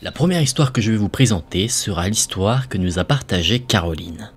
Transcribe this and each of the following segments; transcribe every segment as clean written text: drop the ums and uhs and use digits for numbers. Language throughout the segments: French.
La première histoire que je vais vous présenter sera l'histoire que nous a partagée Caroline.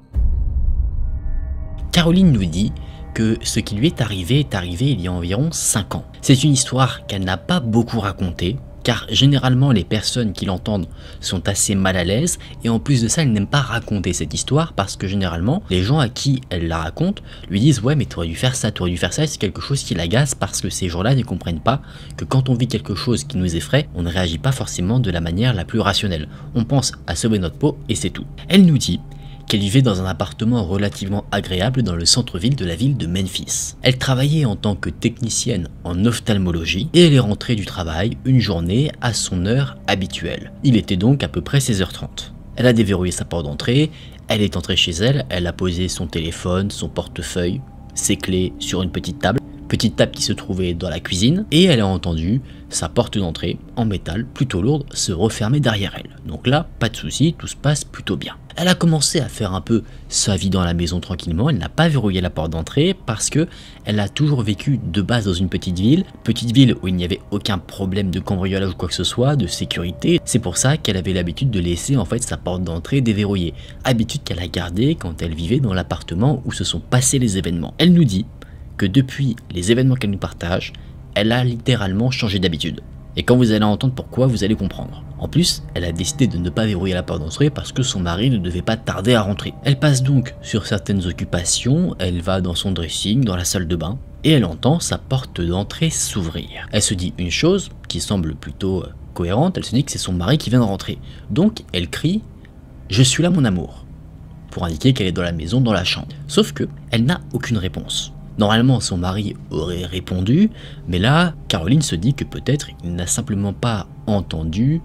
Caroline nous dit que ce qui lui est arrivé il y a environ 5 ans. C'est une histoire qu'elle n'a pas beaucoup racontée, car généralement les personnes qui l'entendent sont assez mal à l'aise, et en plus de ça elle n'aime pas raconter cette histoire parce que généralement les gens à qui elle la raconte lui disent ouais mais t'aurais dû faire ça, et c'est quelque chose qui l'agace parce que ces gens-là ne comprennent pas que quand on vit quelque chose qui nous effraie, on ne réagit pas forcément de la manière la plus rationnelle. On pense à sauver notre peau et c'est tout. Elle nous dit qu'elle vivait dans un appartement relativement agréable dans le centre-ville de la ville de Memphis. Elle travaillait en tant que technicienne en ophtalmologie et elle est rentrée du travail une journée à son heure habituelle. Il était donc à peu près 16h30. Elle a déverrouillé sa porte d'entrée, elle est entrée chez elle, elle a posé son téléphone, son portefeuille, ses clés sur une petite table qui se trouvait dans la cuisine, et elle a entendu sa porte d'entrée en métal plutôt lourde se refermer derrière elle. Donc là, pas de souci, tout se passe plutôt bien. Elle a commencé à faire un peu sa vie dans la maison tranquillement, elle n'a pas verrouillé la porte d'entrée parce que elle a toujours vécu de base dans une petite ville où il n'y avait aucun problème de cambriolage ou quoi que ce soit, de sécurité. C'est pour ça qu'elle avait l'habitude de laisser en fait sa porte d'entrée déverrouillée, habitude qu'elle a gardée quand elle vivait dans l'appartement où se sont passés les événements. Elle nous dit que depuis les événements qu'elle nous partage, elle a littéralement changé d'habitude. Et quand vous allez entendre pourquoi, vous allez comprendre. En plus, elle a décidé de ne pas verrouiller la porte d'entrée parce que son mari ne devait pas tarder à rentrer. Elle passe donc sur certaines occupations, elle va dans son dressing, dans la salle de bain, et elle entend sa porte d'entrée s'ouvrir. Elle se dit une chose qui semble plutôt cohérente, elle se dit que c'est son mari qui vient de rentrer. Donc elle crie « Je suis là mon amour » pour indiquer qu'elle est dans la maison, dans la chambre. Sauf que elle n'a aucune réponse. Normalement, son mari aurait répondu, mais là, Caroline se dit que peut-être il n'a simplement pas entendu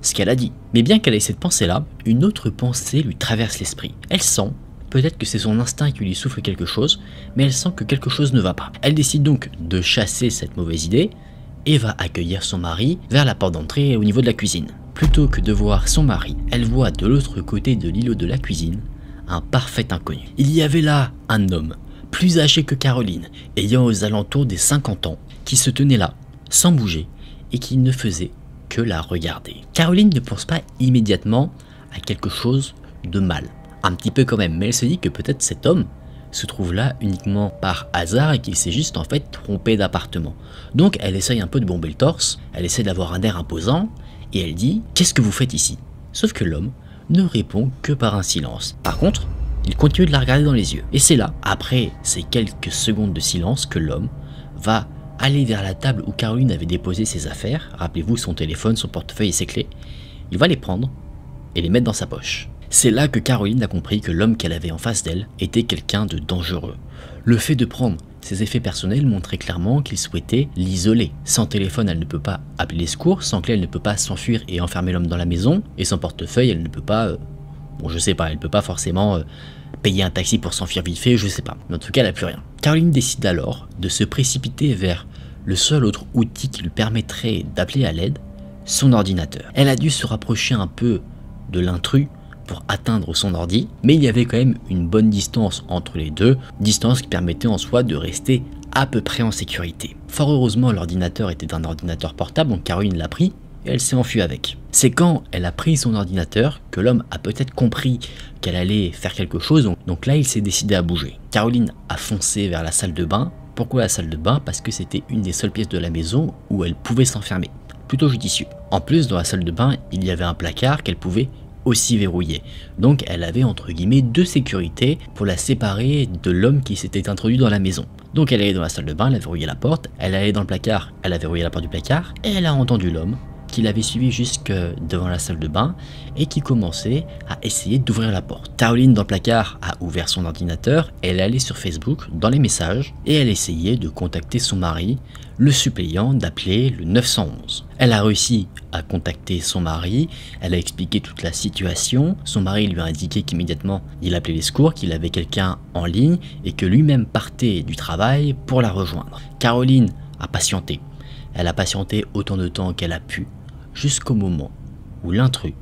ce qu'elle a dit. Mais bien qu'elle ait cette pensée-là, une autre pensée lui traverse l'esprit. Elle sent, peut-être que c'est son instinct qui lui souffle quelque chose, mais elle sent que quelque chose ne va pas. Elle décide donc de chasser cette mauvaise idée et va accueillir son mari vers la porte d'entrée au niveau de la cuisine. Plutôt que de voir son mari, elle voit de l'autre côté de l'îlot de la cuisine un parfait inconnu. Il y avait là un homme, plus âgé que Caroline, ayant aux alentours des 50 ans, qui se tenait là, sans bouger, et qui ne faisait que la regarder. Caroline ne pense pas immédiatement à quelque chose de mal, un petit peu quand même, mais elle se dit que peut-être cet homme se trouve là uniquement par hasard et qu'il s'est juste en fait trompé d'appartement. Donc elle essaye un peu de bomber le torse, elle essaie d'avoir un air imposant, et elle dit « Qu'est-ce que vous faites ici ?» Sauf que l'homme ne répond que par un silence. Par contre, il continue de la regarder dans les yeux. Et c'est là, après ces quelques secondes de silence, que l'homme va aller vers la table où Caroline avait déposé ses affaires. Rappelez-vous, son téléphone, son portefeuille et ses clés. Il va les prendre et les mettre dans sa poche. C'est là que Caroline a compris que l'homme qu'elle avait en face d'elle était quelqu'un de dangereux. Le fait de prendre ses effets personnels montrait clairement qu'il souhaitait l'isoler. Sans téléphone, elle ne peut pas appeler les secours. Sans clé, elle ne peut pas s'enfuir et enfermer l'homme dans la maison. Et sans portefeuille, elle ne peut pas... Bon, je sais pas, elle peut pas forcément payer un taxi pour s'enfuir vite fait, je sais pas. Mais en tout cas, elle a plus rien. Caroline décide alors de se précipiter vers le seul autre outil qui lui permettrait d'appeler à l'aide, son ordinateur. Elle a dû se rapprocher un peu de l'intrus pour atteindre son ordi, mais il y avait quand même une bonne distance entre les deux, distance qui permettait en soi de rester à peu près en sécurité. Fort heureusement, l'ordinateur était un ordinateur portable, donc Caroline l'a pris, et elle s'est enfuie avec. C'est quand elle a pris son ordinateur que l'homme a peut-être compris qu'elle allait faire quelque chose, donc là il s'est décidé à bouger. Caroline a foncé vers la salle de bain. Pourquoi la salle de bain? Parce que c'était une des seules pièces de la maison où elle pouvait s'enfermer. Plutôt judicieux. En plus, dans la salle de bain, il y avait un placard qu'elle pouvait aussi verrouiller. Donc elle avait entre guillemets deux sécurités pour la séparer de l'homme qui s'était introduit dans la maison. Donc elle allait dans la salle de bain, elle a verrouillé la porte, elle allait dans le placard, elle a verrouillé la porte du placard, et elle a entendu l'homme qui l'avait suivi jusque devant la salle de bain et qui commençait à essayer d'ouvrir la porte. Caroline dans le placard a ouvert son ordinateur, elle allait sur Facebook dans les messages et elle essayait de contacter son mari, le suppliant d'appeler le 911. Elle a réussi à contacter son mari, elle a expliqué toute la situation, son mari lui a indiqué qu'immédiatement il appelait les secours, qu'il avait quelqu'un en ligne et que lui-même partait du travail pour la rejoindre. Caroline a patienté. Elle a patienté autant de temps qu'elle a pu, jusqu'au moment où l'intrus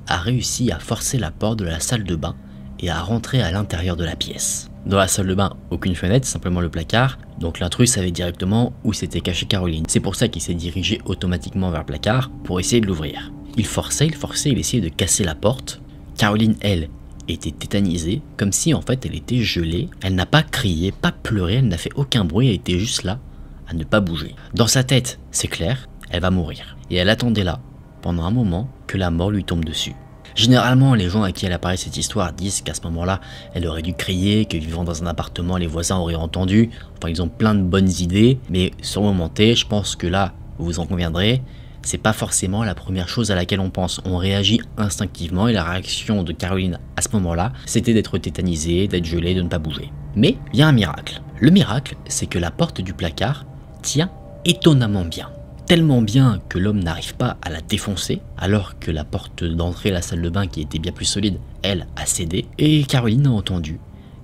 a réussi à forcer la porte de la salle de bain et à rentrer à l'intérieur de la pièce. Dans la salle de bain, aucune fenêtre, simplement le placard, donc l'intrus savait directement où s'était cachée Caroline. C'est pour ça qu'il s'est dirigé automatiquement vers le placard pour essayer de l'ouvrir. Il forçait, il essayait de casser la porte. Caroline, elle, était tétanisée, comme si en fait elle était gelée. Elle n'a pas crié, pas pleuré, elle n'a fait aucun bruit, elle était juste là, à ne pas bouger. Dans sa tête, c'est clair, elle va mourir. Et elle attendait là, pendant un moment, que la mort lui tombe dessus. Généralement, les gens à qui elle apparaît cette histoire disent qu'à ce moment-là, elle aurait dû crier, que vivant dans un appartement, les voisins auraient entendu. Enfin, ils ont plein de bonnes idées, mais sur le moment T, je pense que là, vous en conviendrez, c'est pas forcément la première chose à laquelle on pense. On réagit instinctivement et la réaction de Caroline à ce moment-là, c'était d'être tétanisée, d'être gelée, de ne pas bouger. Mais il y a un miracle. Le miracle, c'est que la porte du placard tient étonnamment bien. Tellement bien que l'homme n'arrive pas à la défoncer, alors que la porte d'entrée à la salle de bain, qui était bien plus solide, elle, a cédé. Et Caroline a entendu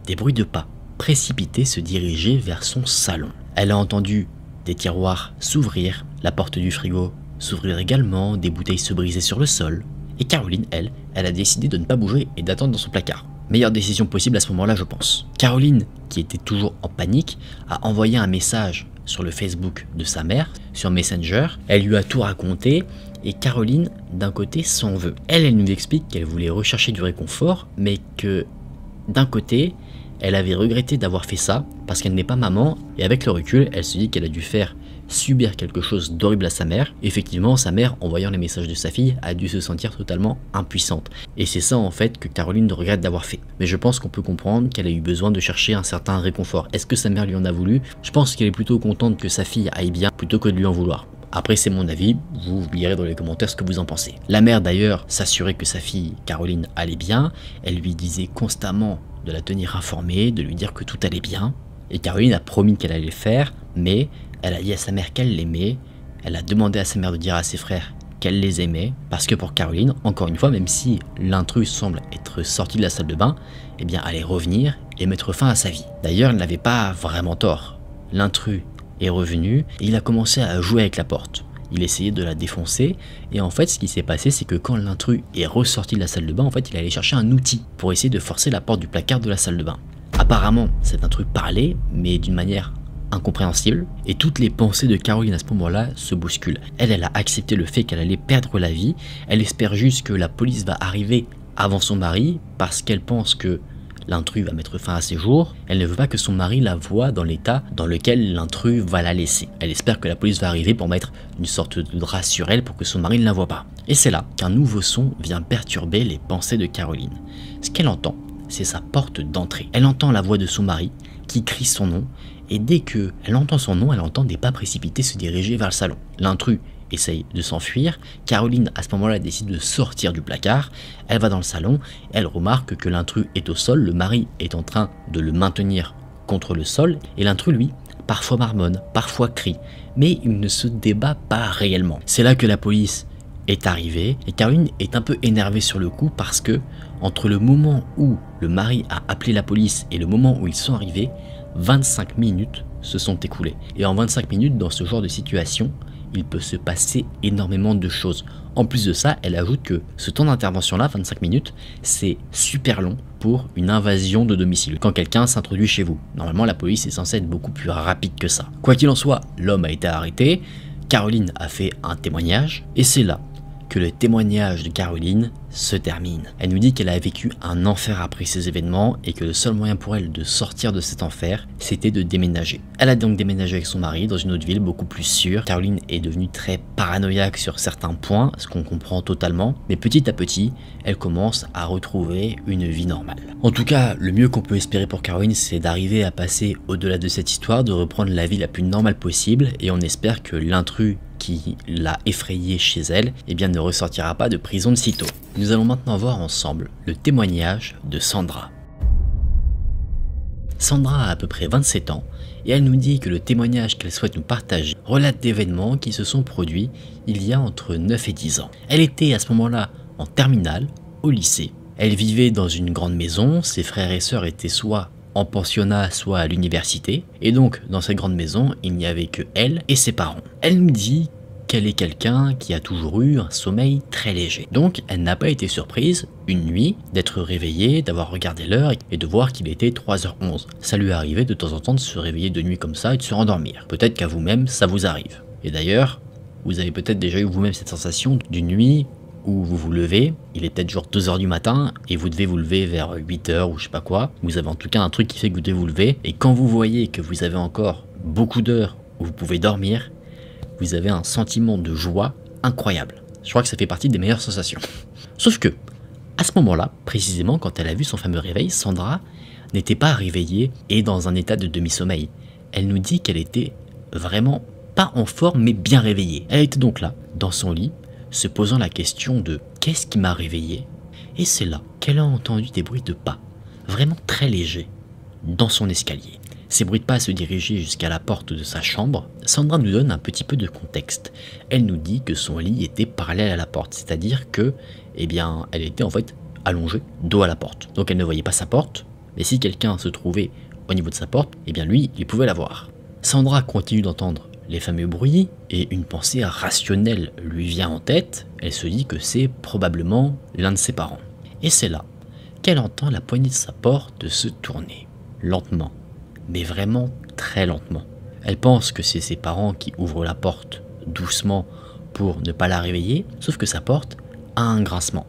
des bruits de pas précipités se diriger vers son salon. Elle a entendu des tiroirs s'ouvrir, la porte du frigo s'ouvrir également, des bouteilles se briser sur le sol. Et Caroline, elle a décidé de ne pas bouger et d'attendre dans son placard. Meilleure décision possible à ce moment-là, je pense. Caroline, qui était toujours en panique, a envoyé un message sur le Facebook de sa mère, sur Messenger. Elle lui a tout raconté et Caroline, d'un côté, s'en veut. Elle nous explique qu'elle voulait rechercher du réconfort, mais que d'un côté, elle avait regretté d'avoir fait ça parce qu'elle n'est pas maman et avec le recul, elle se dit qu'elle a dû faire subir quelque chose d'horrible à sa mère. Effectivement, sa mère, en voyant les messages de sa fille, a dû se sentir totalement impuissante. Et c'est ça en fait que Caroline regrette d'avoir fait. Mais je pense qu'on peut comprendre qu'elle a eu besoin de chercher un certain réconfort. Est-ce que sa mère lui en a voulu? Je pense qu'elle est plutôt contente que sa fille aille bien plutôt que de lui en vouloir. Après, c'est mon avis, vous lirez dans les commentaires ce que vous en pensez. La mère d'ailleurs s'assurait que sa fille Caroline allait bien, elle lui disait constamment de la tenir informée, de lui dire que tout allait bien. Et Caroline a promis qu'elle allait le faire, mais elle a dit à sa mère qu'elle l'aimait, elle a demandé à sa mère de dire à ses frères qu'elle les aimait, parce que pour Caroline, encore une fois, même si l'intrus semble être sorti de la salle de bain, eh bien allait revenir et mettre fin à sa vie. D'ailleurs, elle n'avait pas vraiment tort. L'intrus est revenu et il a commencé à jouer avec la porte. Il essayait de la défoncer et en fait ce qui s'est passé c'est que quand l'intrus est ressorti de la salle de bain, en fait il allait chercher un outil pour essayer de forcer la porte du placard de la salle de bain. Apparemment cet intrus parlait mais d'une manière incompréhensible et toutes les pensées de Caroline à ce moment-là se bousculent. Elle a accepté le fait qu'elle allait perdre la vie, elle espère juste que la police va arriver avant son mari parce qu'elle pense que l'intrus va mettre fin à ses jours, elle ne veut pas que son mari la voie dans l'état dans lequel l'intrus va la laisser. Elle espère que la police va arriver pour mettre une sorte de drap sur elle pour que son mari ne la voie pas. Et c'est là qu'un nouveau son vient perturber les pensées de Caroline. Ce qu'elle entend, c'est sa porte d'entrée. Elle entend la voix de son mari qui crie son nom et dès qu'elle entend son nom, elle entend des pas précipités se diriger vers le salon. L'intrus essaye de s'enfuir, Caroline à ce moment-là décide de sortir du placard, elle va dans le salon, elle remarque que l'intrus est au sol, le mari est en train de le maintenir contre le sol, et l'intrus lui, parfois marmonne, parfois crie, mais il ne se débat pas réellement. C'est là que la police est arrivée, et Caroline est un peu énervée sur le coup parce que, entre le moment où le mari a appelé la police et le moment où ils sont arrivés, 25 minutes se sont écoulées. Et en 25 minutes, dans ce genre de situation, il peut se passer énormément de choses. En plus de ça, elle ajoute que ce temps d'intervention là, 25 minutes, c'est super long pour une invasion de domicile. Quand quelqu'un s'introduit chez vous, normalement la police est censée être beaucoup plus rapide que ça. Quoi qu'il en soit, l'homme a été arrêté, Caroline a fait un témoignage, et c'est là que le témoignage de Caroline se termine. Elle nous dit qu'elle a vécu un enfer après ces événements et que le seul moyen pour elle de sortir de cet enfer, c'était de déménager. Elle a donc déménagé avec son mari dans une autre ville beaucoup plus sûre. Caroline est devenue très paranoïaque sur certains points, ce qu'on comprend totalement, mais petit à petit, elle commence à retrouver une vie normale. En tout cas, le mieux qu'on peut espérer pour Caroline, c'est d'arriver à passer au-delà de cette histoire, de reprendre la vie la plus normale possible, et on espère que l'intrus qui l'a effrayée chez elle, eh bien ne ressortira pas de prison de sitôt. Nous allons maintenant voir ensemble le témoignage de Sandra. Sandra a à peu près 27 ans et elle nous dit que le témoignage qu'elle souhaite nous partager relate d'événements qui se sont produits il y a entre 9 et 10 ans. Elle était à ce moment-là en terminale, au lycée. Elle vivait dans une grande maison, ses frères et sœurs étaient soit en pensionnat, soit à l'université, et donc dans cette grande maison, il n'y avait que elle et ses parents. Elle nous dit qu'elle est quelqu'un qui a toujours eu un sommeil très léger. Donc elle n'a pas été surprise, une nuit, d'être réveillée, d'avoir regardé l'heure et de voir qu'il était 3h11. Ça lui arrivait de temps en temps de se réveiller de nuit comme ça et de se rendormir. Peut-être qu'à vous-même, ça vous arrive. Et d'ailleurs, vous avez peut-être déjà eu vous-même cette sensation d'une nuit où vous vous levez, il est peut-être genre 2 heures du matin et vous devez vous lever vers 8 heures ou je sais pas quoi. Vous avez en tout cas un truc qui fait que vous devez vous lever et quand vous voyez que vous avez encore beaucoup d'heures où vous pouvez dormir, vous avez un sentiment de joie incroyable. Je crois que ça fait partie des meilleures sensations. Sauf que, à ce moment-là, précisément quand elle a vu son fameux réveil, Sandra n'était pas réveillée et dans un état de demi-sommeil. Elle nous dit qu'elle était vraiment pas en forme mais bien réveillée. Elle était donc là, dans son lit, se posant la question de qu'est-ce qui m'a réveillée? Et c'est là qu'elle a entendu des bruits de pas, vraiment très légers, dans son escalier. Ces bruits de pas se dirigeaient jusqu'à la porte de sa chambre. Sandra nous donne un petit peu de contexte. Elle nous dit que son lit était parallèle à la porte, c'est-à-dire que, eh bien, elle était en fait allongée, dos à la porte. Donc elle ne voyait pas sa porte, mais si quelqu'un se trouvait au niveau de sa porte, eh bien lui, il pouvait la voir. Sandra continue d'entendre les fameux bruits et une pensée rationnelle lui vient en tête. Elle se dit que c'est probablement l'un de ses parents. Et c'est là qu'elle entend la poignée de sa porte se tourner, lentement, mais vraiment très lentement. Elle pense que c'est ses parents qui ouvrent la porte doucement pour ne pas la réveiller, sauf que sa porte a un grincement.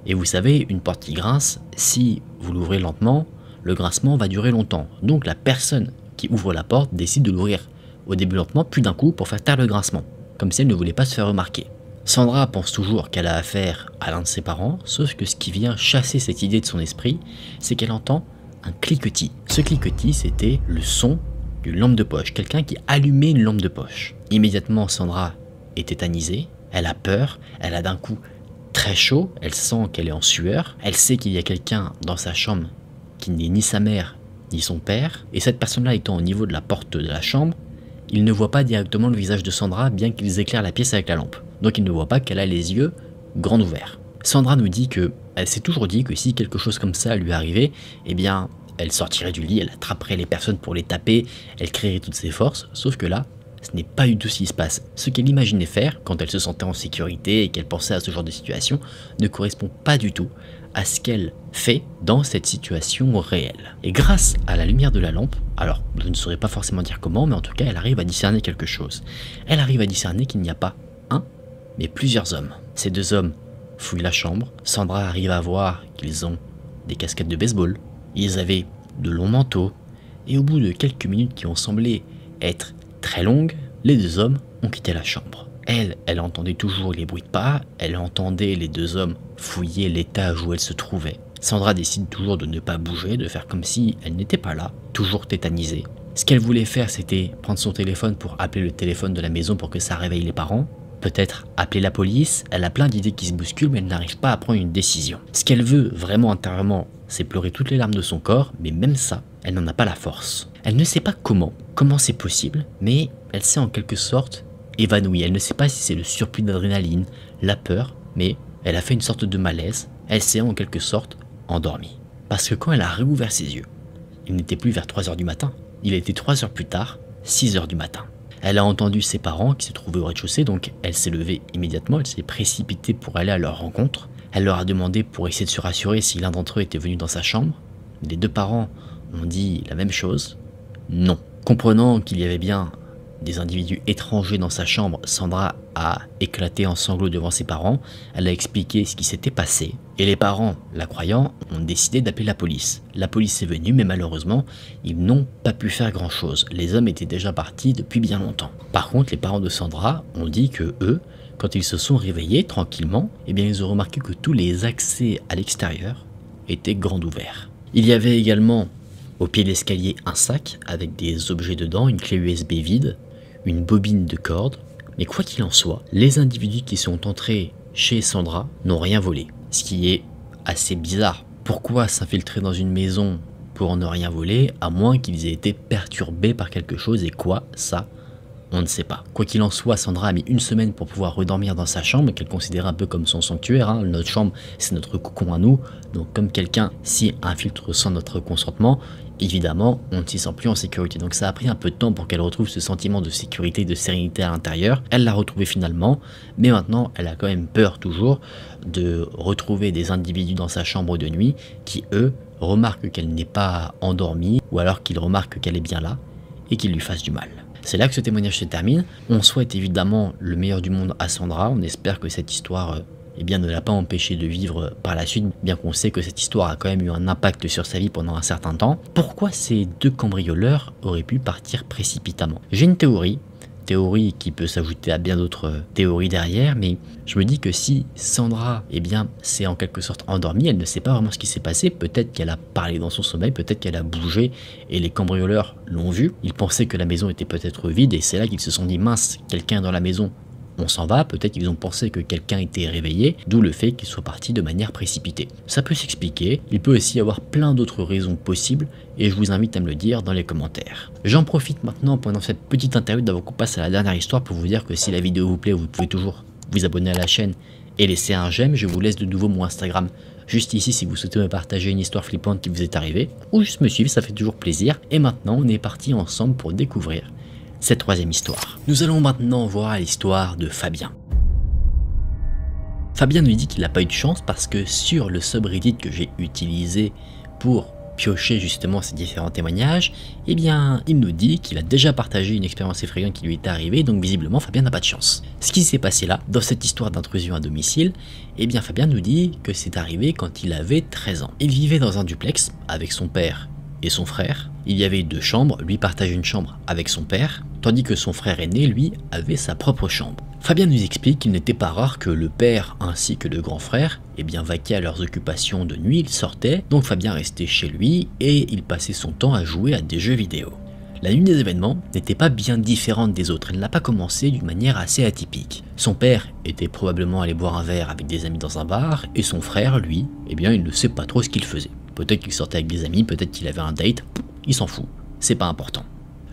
Et vous savez, une porte qui grince, si vous l'ouvrez lentement, le grincement va durer longtemps. Donc la personne qui ouvre la porte décide de l'ouvrir au début lentement, puis d'un coup pour faire taire le grincement, comme si elle ne voulait pas se faire remarquer. Sandra pense toujours qu'elle a affaire à l'un de ses parents, sauf que ce qui vient chasser cette idée de son esprit, c'est qu'elle entend un cliquetis. Ce cliquetis, c'était le son d'une lampe de poche, quelqu'un qui allumait une lampe de poche. Immédiatement, Sandra est tétanisée, elle a peur, elle a d'un coup très chaud, elle sent qu'elle est en sueur, elle sait qu'il y a quelqu'un dans sa chambre qui n'est ni sa mère ni son père, et cette personne-là étant au niveau de la porte de la chambre, il ne voit pas directement le visage de Sandra, bien qu'ils éclairent la pièce avec la lampe. Donc il ne voit pas qu'elle a les yeux grands ouverts. Sandra nous dit que elle s'est toujours dit que si quelque chose comme ça lui arrivait, eh bien, elle sortirait du lit, elle attraperait les personnes pour les taper, elle créerait toutes ses forces, sauf que là, ce n'est pas du tout ce qui se passe. Ce qu'elle imaginait faire, quand elle se sentait en sécurité et qu'elle pensait à ce genre de situation, ne correspond pas du tout à ce qu'elle fait dans cette situation réelle. Et grâce à la lumière de la lampe, alors je ne saurais pas forcément dire comment, mais en tout cas elle arrive à discerner quelque chose. Elle arrive à discerner qu'il n'y a pas un, mais plusieurs hommes. Ces deux hommes fouillent la chambre, Sandra arrive à voir qu'ils ont des casquettes de baseball, ils avaient de longs manteaux, et au bout de quelques minutes qui ont semblé être très longues, les deux hommes ont quitté la chambre. Elle entendait toujours les bruits de pas, elle entendait les deux hommes fouiller l'étage où elle se trouvait. Sandra décide toujours de ne pas bouger, de faire comme si elle n'était pas là, toujours tétanisée. Ce qu'elle voulait faire, c'était prendre son téléphone pour appeler le téléphone de la maison pour que ça réveille les parents. Peut-être appeler la police, elle a plein d'idées qui se bousculent mais elle n'arrive pas à prendre une décision. Ce qu'elle veut vraiment intérieurement, c'est pleurer toutes les larmes de son corps, mais même ça, elle n'en a pas la force. Elle ne sait pas comment c'est possible, mais elle s'est en quelque sorte évanouie. Elle ne sait pas si c'est le surplus d'adrénaline, la peur, mais elle a fait une sorte de malaise, elle s'est en quelque sorte endormie. Parce que quand elle a réouvert ses yeux, il n'était plus vers 3 heures du matin, il était 3 heures plus tard, 6 heures du matin. Elle a entendu ses parents qui se trouvaient au rez-de-chaussée, donc elle s'est levée immédiatement, elle s'est précipitée pour aller à leur rencontre. Elle leur a demandé pour essayer de se rassurer si l'un d'entre eux était venu dans sa chambre. Les deux parents ont dit la même chose, non. Comprenant qu'il y avait bien des individus étrangers dans sa chambre, Sandra a éclaté en sanglots devant ses parents, elle a expliqué ce qui s'était passé, et les parents, la croyant, ont décidé d'appeler la police. La police est venue, mais malheureusement, ils n'ont pas pu faire grand chose, les hommes étaient déjà partis depuis bien longtemps. Par contre, les parents de Sandra ont dit que eux, quand ils se sont réveillés tranquillement, eh bien ils ont remarqué que tous les accès à l'extérieur étaient grands ouverts. Il y avait également au pied de l'escalier un sac avec des objets dedans, une clé USB vide, une bobine de corde, mais quoi qu'il en soit, les individus qui sont entrés chez Sandra n'ont rien volé, ce qui est assez bizarre. Pourquoi s'infiltrer dans une maison pour ne rien voler, à moins qu'ils aient été perturbés par quelque chose, et quoi, ça, on ne sait pas. Quoi qu'il en soit, Sandra a mis 1 semaine pour pouvoir redormir dans sa chambre, qu'elle considère un peu comme son sanctuaire, hein. Notre chambre, c'est notre cocon à nous, donc comme quelqu'un s'y infiltre sans notre consentement, évidemment, on ne s'y sent plus en sécurité. Donc ça a pris un peu de temps pour qu'elle retrouve ce sentiment de sécurité, de sérénité à l'intérieur. Elle l'a retrouvé finalement, mais maintenant, elle a quand même peur toujours de retrouver des individus dans sa chambre de nuit qui, eux, remarquent qu'elle n'est pas endormie, ou alors qu'ils remarquent qu'elle est bien là, et qu'ils lui fassent du mal. C'est là que ce témoignage se termine. On souhaite évidemment le meilleur du monde à Sandra. On espère que cette histoire eh bien, ne l'a pas empêché de vivre par la suite, bien qu'on sait que cette histoire a quand même eu un impact sur sa vie pendant un certain temps. Pourquoi ces deux cambrioleurs auraient pu partir précipitamment? J'ai une théorie qui peut s'ajouter à bien d'autres théories derrière, mais je me dis que si Sandra, eh bien, s'est en quelque sorte endormie, elle ne sait pas vraiment ce qui s'est passé, peut-être qu'elle a parlé dans son sommeil, peut-être qu'elle a bougé et les cambrioleurs l'ont vue. Ils pensaient que la maison était peut-être vide et c'est là qu'ils se sont dit mince, quelqu'un est dans la maison. On s'en va, peut-être qu'ils ont pensé que quelqu'un était réveillé, d'où le fait qu'ils soient partis de manière précipitée. Ça peut s'expliquer, il peut aussi y avoir plein d'autres raisons possibles, et je vous invite à me le dire dans les commentaires. J'en profite maintenant pendant cette petite interlude avant qu'on passe à la dernière histoire pour vous dire que si la vidéo vous plaît, vous pouvez toujours vous abonner à la chaîne et laisser un j'aime. Je vous laisse de nouveau mon Instagram juste ici si vous souhaitez me partager une histoire flippante qui vous est arrivée, ou juste me suivre, ça fait toujours plaisir. Et maintenant, on est parti ensemble pour découvrir cette troisième histoire. Nous allons maintenant voir l'histoire de Fabien. Fabien nous dit qu'il n'a pas eu de chance parce que sur le subreddit que j'ai utilisé pour piocher justement ces différents témoignages, eh bien il nous dit qu'il a déjà partagé une expérience effrayante qui lui est arrivée, donc visiblement Fabien n'a pas de chance. Ce qui s'est passé là, dans cette histoire d'intrusion à domicile, eh bien Fabien nous dit que c'est arrivé quand il avait 13 ans. Il vivait dans un duplex avec son père et son frère. Il y avait 2 chambres, lui partage une chambre avec son père, tandis que son frère aîné, lui, avait sa propre chambre. Fabien nous explique qu'il n'était pas rare que le père ainsi que le grand frère, eh bien vaquaient à leurs occupations de nuit, ils sortaient, donc Fabien restait chez lui et il passait son temps à jouer à des jeux vidéo. La nuit des événements n'était pas bien différente des autres, elle n'a pas commencé d'une manière assez atypique. Son père était probablement allé boire un verre avec des amis dans un bar, et son frère, lui, eh bien il ne sait pas trop ce qu'il faisait. Peut-être qu'il sortait avec des amis, peut-être qu'il avait un date, il s'en fout, c'est pas important.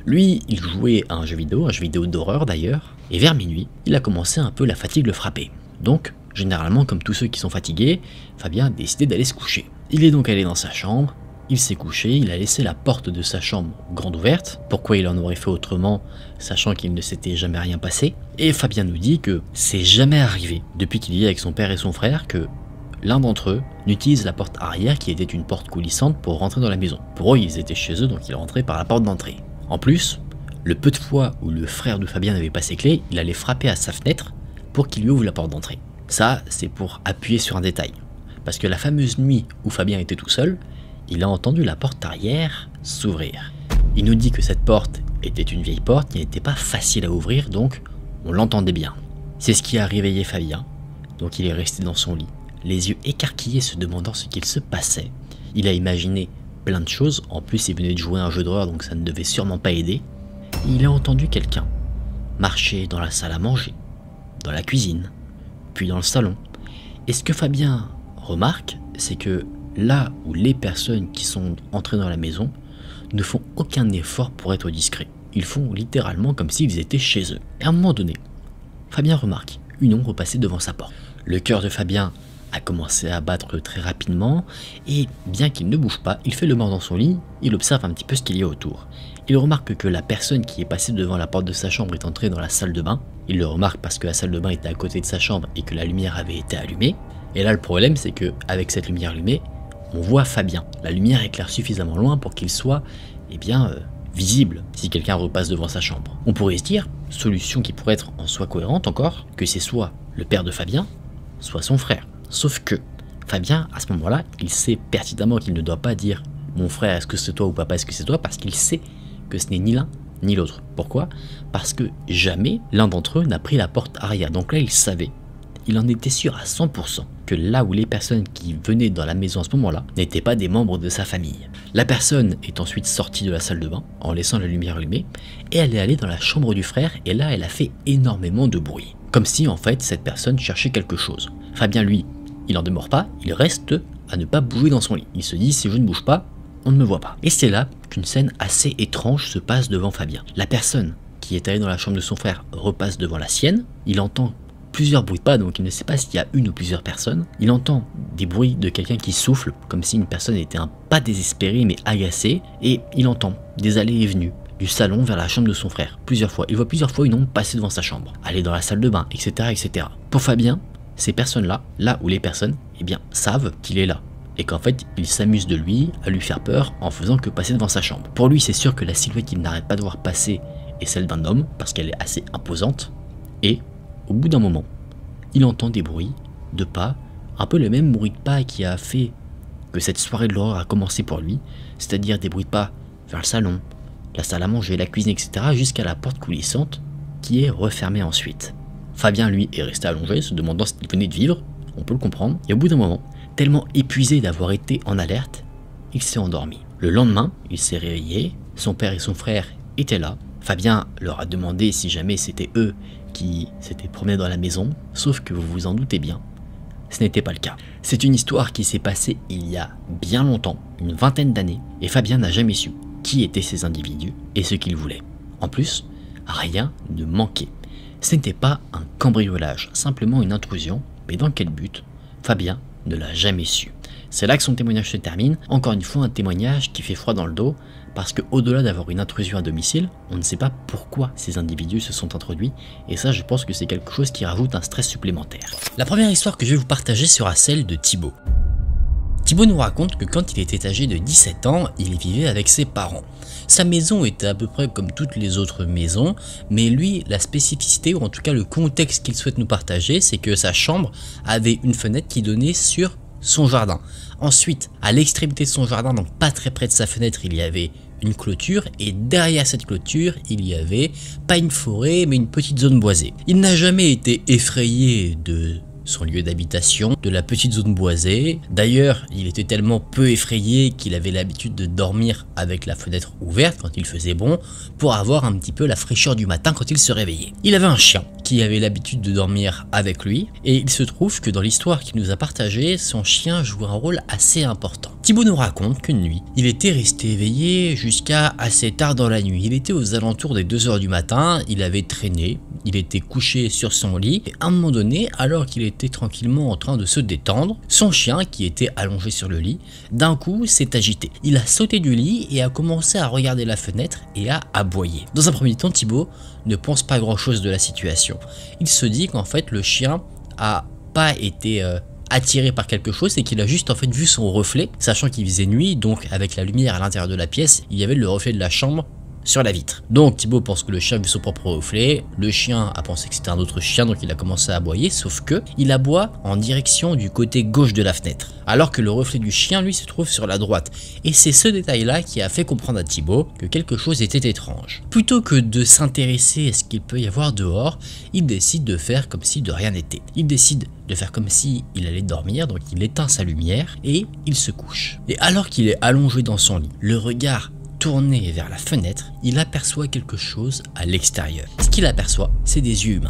Lui, il jouait à un jeu vidéo d'horreur d'ailleurs, et vers minuit, il a commencé un peu la fatigue le frapper. Donc, généralement comme tous ceux qui sont fatigués, Fabien a décidé d'aller se coucher. Il est donc allé dans sa chambre, il s'est couché, il a laissé la porte de sa chambre grande ouverte. Pourquoi il en aurait fait autrement, sachant qu'il ne s'était jamais rien passé? Et Fabien nous dit que c'est jamais arrivé, depuis qu'il vit avec son père et son frère, que l'un d'entre eux n'utilise la porte arrière qui était une porte coulissante pour rentrer dans la maison. Pour eux, ils étaient chez eux, donc ils rentraient par la porte d'entrée. En plus, le peu de fois où le frère de Fabien n'avait pas ses clés, il allait frapper à sa fenêtre pour qu'il lui ouvre la porte d'entrée. Ça, c'est pour appuyer sur un détail. Parce que la fameuse nuit où Fabien était tout seul, il a entendu la porte arrière s'ouvrir. Il nous dit que cette porte était une vieille porte qui n'était pas facile à ouvrir, donc on l'entendait bien. C'est ce qui a réveillé Fabien, donc il est resté dans son lit, les yeux écarquillés se demandant ce qu'il se passait. Il a imaginé plein de choses, en plus il venait de jouer à un jeu d'horreur donc ça ne devait sûrement pas aider. Il a entendu quelqu'un marcher dans la salle à manger, dans la cuisine, puis dans le salon. Et ce que Fabien remarque, c'est que là où les personnes qui sont entrées dans la maison ne font aucun effort pour être discrets. Ils font littéralement comme s'ils étaient chez eux. Et à un moment donné, Fabien remarque une ombre passer devant sa porte. Le cœur de Fabien a commencé à battre très rapidement, et bien qu'il ne bouge pas, il fait le mort dans son lit, il observe un petit peu ce qu'il y a autour. Il remarque que la personne qui est passée devant la porte de sa chambre est entrée dans la salle de bain. Il le remarque parce que la salle de bain était à côté de sa chambre et que la lumière avait été allumée. Et là le problème c'est que avec cette lumière allumée, on voit Fabien. La lumière éclaire suffisamment loin pour qu'il soit, visible si quelqu'un repasse devant sa chambre. On pourrait se dire, solution qui pourrait être en soi cohérente encore, que c'est soit le père de Fabien, soit son frère. Sauf que Fabien, à ce moment-là, il sait pertinemment qu'il ne doit pas dire « mon frère, est-ce que c'est toi » ou « papa, est-ce que c'est toi » parce qu'il sait que ce n'est ni l'un ni l'autre. Pourquoi? Parce que jamais l'un d'entre eux n'a pris la porte arrière. Donc là, il savait, il en était sûr à 100% que là où les personnes qui venaient dans la maison à ce moment-là n'étaient pas des membres de sa famille. La personne est ensuite sortie de la salle de bain en laissant la lumière allumée et elle est allée dans la chambre du frère et là, elle a fait énormément de bruit. Comme si en fait, cette personne cherchait quelque chose. Fabien, lui, il n'en demeure pas, il reste à ne pas bouger dans son lit. Il se dit, si je ne bouge pas, on ne me voit pas. Et c'est là qu'une scène assez étrange se passe devant Fabien. La personne qui est allée dans la chambre de son frère repasse devant la sienne, il entend plusieurs bruits de pas, donc il ne sait pas s'il y a une ou plusieurs personnes. Il entend des bruits de quelqu'un qui souffle, comme si une personne était pas désespérée mais agacée, et il entend des allées et venues du salon vers la chambre de son frère, plusieurs fois. Il voit plusieurs fois une ombre passer devant sa chambre, aller dans la salle de bain, etc. etc. Pour Fabien, ces personnes-là, là où les personnes, savent qu'il est là. Et qu'en fait, ils s'amusent de lui, à lui faire peur, en faisant que passer devant sa chambre. Pour lui, c'est sûr que la silhouette qu'il n'arrête pas de voir passer est celle d'un homme, parce qu'elle est assez imposante. Et, au bout d'un moment, il entend des bruits de pas, un peu le même bruit de pas qui a fait que cette soirée de l'horreur a commencé pour lui, c'est-à-dire des bruits de pas vers le salon, la salle à manger, la cuisine, etc., jusqu'à la porte coulissante qui est refermée ensuite. Fabien, lui, est resté allongé, se demandant ce qu'il venait de vivre, on peut le comprendre, et au bout d'un moment, tellement épuisé d'avoir été en alerte, il s'est endormi. Le lendemain, il s'est réveillé, son père et son frère étaient là. Fabien leur a demandé si jamais c'était eux qui s'étaient promenés dans la maison, sauf que vous vous en doutez bien, ce n'était pas le cas. C'est une histoire qui s'est passée il y a bien longtemps, une vingtaine d'années, et Fabien n'a jamais su qui étaient ces individus et ce qu'ils voulaient. En plus, rien ne manquait. Ce n'était pas un cambriolage, simplement une intrusion, mais dans quel but? Fabien ne l'a jamais su. C'est là que son témoignage se termine, encore une fois un témoignage qui fait froid dans le dos, parce que au-delà d'avoir une intrusion à domicile, on ne sait pas pourquoi ces individus se sont introduits, et ça je pense que c'est quelque chose qui rajoute un stress supplémentaire. La première histoire que je vais vous partager sera celle de Thibaut. Thibaut nous raconte que quand il était âgé de 17 ans, il vivait avec ses parents. Sa maison était à peu près comme toutes les autres maisons, mais lui, la spécificité, ou en tout cas le contexte qu'il souhaite nous partager, c'est que sa chambre avait une fenêtre qui donnait sur son jardin. Ensuite, à l'extrémité de son jardin, donc pas très près de sa fenêtre, il y avait une clôture, et derrière cette clôture, il y avait pas une forêt, mais une petite zone boisée. Il n'a jamais été effrayé de son lieu d'habitation, de la petite zone boisée. D'ailleurs, il était tellement peu effrayé qu'il avait l'habitude de dormir avec la fenêtre ouverte quand il faisait bon, pour avoir un petit peu la fraîcheur du matin quand il se réveillait. Il avait un chien qui avait l'habitude de dormir avec lui, et il se trouve que dans l'histoire qu'il nous a partagée, son chien joue un rôle assez important. Thibaut nous raconte qu'une nuit, il était resté éveillé jusqu'à assez tard dans la nuit. Il était aux alentours des 2 h du matin, il avait traîné, il était couché sur son lit, et à un moment donné, alors qu'il était tranquillement en train de se détendre, son chien, qui était allongé sur le lit, d'un coup s'est agité. Il a sauté du lit et a commencé à regarder la fenêtre et à aboyer. Dans un premier temps, Thibaut ne pense pas grand chose de la situation. Il se dit qu'en fait le chien a pas été attiré par quelque chose et qu'il a juste en fait vu son reflet, sachant qu'il faisait nuit, donc avec la lumière à l'intérieur de la pièce, il y avait le reflet de la chambre sur la vitre. Donc Thibaut pense que le chien a vu son propre reflet, le chien a pensé que c'était un autre chien, donc il a commencé à aboyer, sauf que il aboie en direction du côté gauche de la fenêtre, alors que le reflet du chien lui se trouve sur la droite, et c'est ce détail là qui a fait comprendre à Thibaut que quelque chose était étrange. Plutôt que de s'intéresser à ce qu'il peut y avoir dehors, il décide de faire comme si de rien n'était. Il décide de faire comme si il allait dormir, donc il éteint sa lumière et il se couche. Et alors qu'il est allongé dans son lit, le regard tourné vers la fenêtre, il aperçoit quelque chose à l'extérieur. Ce qu'il aperçoit, c'est des yeux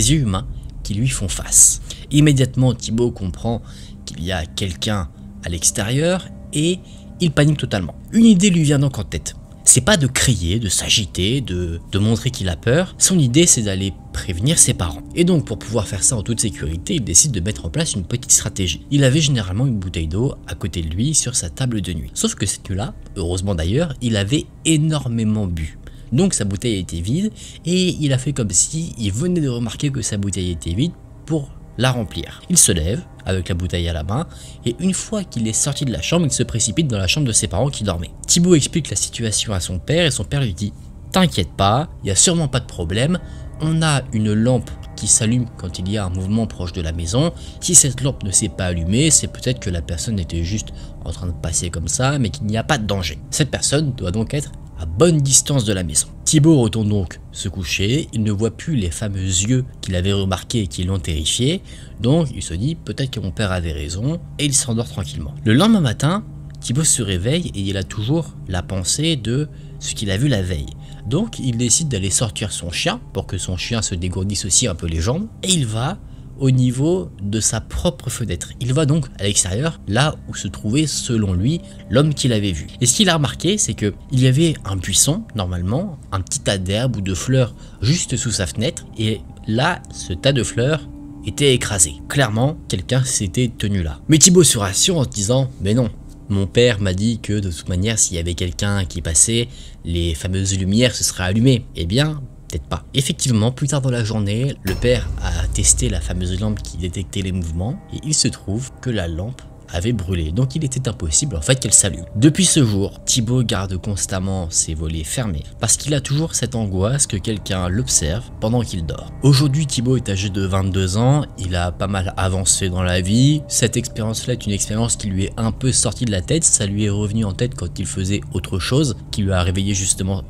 humains qui lui font face. Immédiatement, Thibaut comprend qu'il y a quelqu'un à l'extérieur et il panique totalement. Une idée lui vient donc en tête. C'est pas de crier, de s'agiter, de montrer qu'il a peur. Son idée, c'est d'aller prévenir ses parents. Et donc, pour pouvoir faire ça en toute sécurité, il décide de mettre en place une petite stratégie. Il avait généralement une bouteille d'eau à côté de lui sur sa table de nuit. Sauf que cette nuit-là, heureusement d'ailleurs, il avait énormément bu. Donc sa bouteille était vide et il a fait comme si il venait de remarquer que sa bouteille était vide pour la remplir. Il se lève avec la bouteille à la main et une fois qu'il est sorti de la chambre, il se précipite dans la chambre de ses parents qui dormaient. Thibaut explique la situation à son père et son père lui dit « T'inquiète pas, il n'y a sûrement pas de problème, on a une lampe qui s'allume quand il y a un mouvement proche de la maison. Si cette lampe ne s'est pas allumée, c'est peut-être que la personne était juste en train de passer comme ça, mais qu'il n'y a pas de danger. Cette personne doit donc être à bonne distance de la maison. » Thibaut retourne donc se coucher, il ne voit plus les fameux yeux qu'il avait remarqués et qui l'ont terrifié, donc il se dit peut-être que mon père avait raison, et il s'endort tranquillement. Le lendemain matin, Thibaut se réveille et il a toujours la pensée de ce qu'il a vu la veille. Donc il décide d'aller sortir son chien pour que son chien se dégourdisse aussi un peu les jambes, et il va au niveau de sa propre fenêtre. Il va donc à l'extérieur, là où se trouvait selon lui l'homme qu'il avait vu. Et ce qu'il a remarqué, c'est que il y avait un buisson, normalement, un petit tas d'herbes ou de fleurs juste sous sa fenêtre, et là, ce tas de fleurs était écrasé. Clairement, quelqu'un s'était tenu là. Mais Thibaut se rassure en se disant « Mais non, mon père m'a dit que de toute manière, s'il y avait quelqu'un qui passait, les fameuses lumières se seraient allumées. » Eh bien, peut-être pas. Effectivement, plus tard dans la journée, le père a testé la fameuse lampe qui détectait les mouvements et il se trouve que la lampe avait brûlé, donc il était impossible en fait qu'elle s'allume. Depuis ce jour, Thibaut garde constamment ses volets fermés parce qu'il a toujours cette angoisse que quelqu'un l'observe pendant qu'il dort. Aujourd'hui, Thibaut est âgé de 22 ans, il a pas mal avancé dans la vie. Cette expérience-là est une expérience qui lui est un peu sortie de la tête, ça lui est revenu en tête quand il faisait autre chose, qui lui a réveillé justement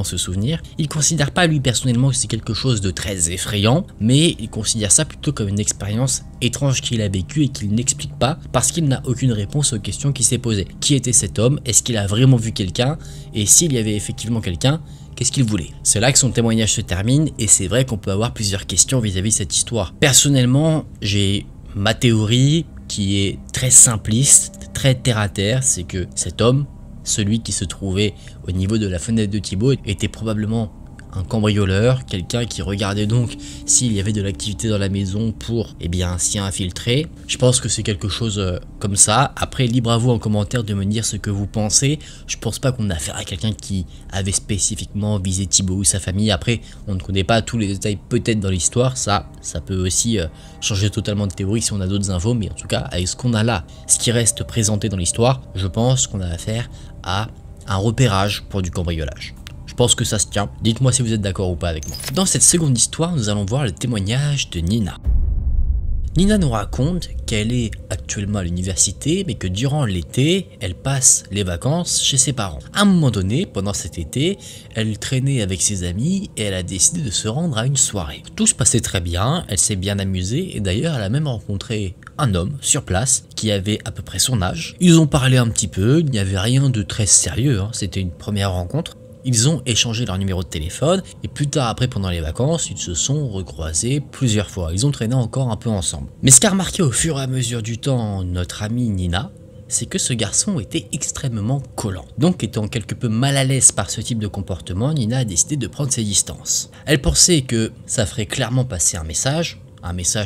ce souvenir. Il considère pas lui personnellement que c'est quelque chose de très effrayant, mais il considère ça plutôt comme une expérience étrange qu'il a vécue et qu'il n'explique pas parce qu'il n'a aucune réponse aux questions qui s'est posées. Qui était cet homme? Est-ce qu'il a vraiment vu quelqu'un? Et s'il y avait effectivement quelqu'un, qu'est-ce qu'il voulait? C'est là que son témoignage se termine et c'est vrai qu'on peut avoir plusieurs questions vis-à-vis de cette histoire. Personnellement, j'ai ma théorie qui est très simpliste, très terre à terre, c'est que cet homme, celui qui se trouvait au niveau de la fenêtre de Thibaut, était probablement un cambrioleur, quelqu'un qui regardait donc s'il y avait de l'activité dans la maison pour s'y infiltrer. Je pense que c'est quelque chose comme ça. Après, libre à vous en commentaire de me dire ce que vous pensez. Je pense pas qu'on a affaire à quelqu'un qui avait spécifiquement visé Thibaut ou sa famille. Après, on ne connaît pas tous les détails peut-être dans l'histoire. Ça peut aussi changer totalement de théorie si on a d'autres infos. Mais en tout cas, avec ce qu'on a là, ce qui reste présenté dans l'histoire, je pense qu'on a affaire à un repérage pour du cambriolage. Je pense que ça se tient, dites-moi si vous êtes d'accord ou pas avec moi. Dans cette seconde histoire, nous allons voir le témoignage de Nina. Nina nous raconte qu'elle est actuellement à l'université, mais que durant l'été, elle passe les vacances chez ses parents. À un moment donné, pendant cet été, elle traînait avec ses amis et elle a décidé de se rendre à une soirée. Tout se passait très bien, elle s'est bien amusée et d'ailleurs elle a même rencontré un homme sur place qui avait à peu près son âge. Ils ont parlé un petit peu, il n'y avait rien de très sérieux, c'était une première rencontre. Ils ont échangé leur numéro de téléphone et plus tard après pendant les vacances, ils se sont recroisés plusieurs fois. Ils ont traîné encore un peu ensemble. Mais ce qu'a remarqué au fur et à mesure du temps notre amie Nina, c'est que ce garçon était extrêmement collant. Donc étant quelque peu mal à l'aise par ce type de comportement, Nina a décidé de prendre ses distances. Elle pensait que ça ferait clairement passer un message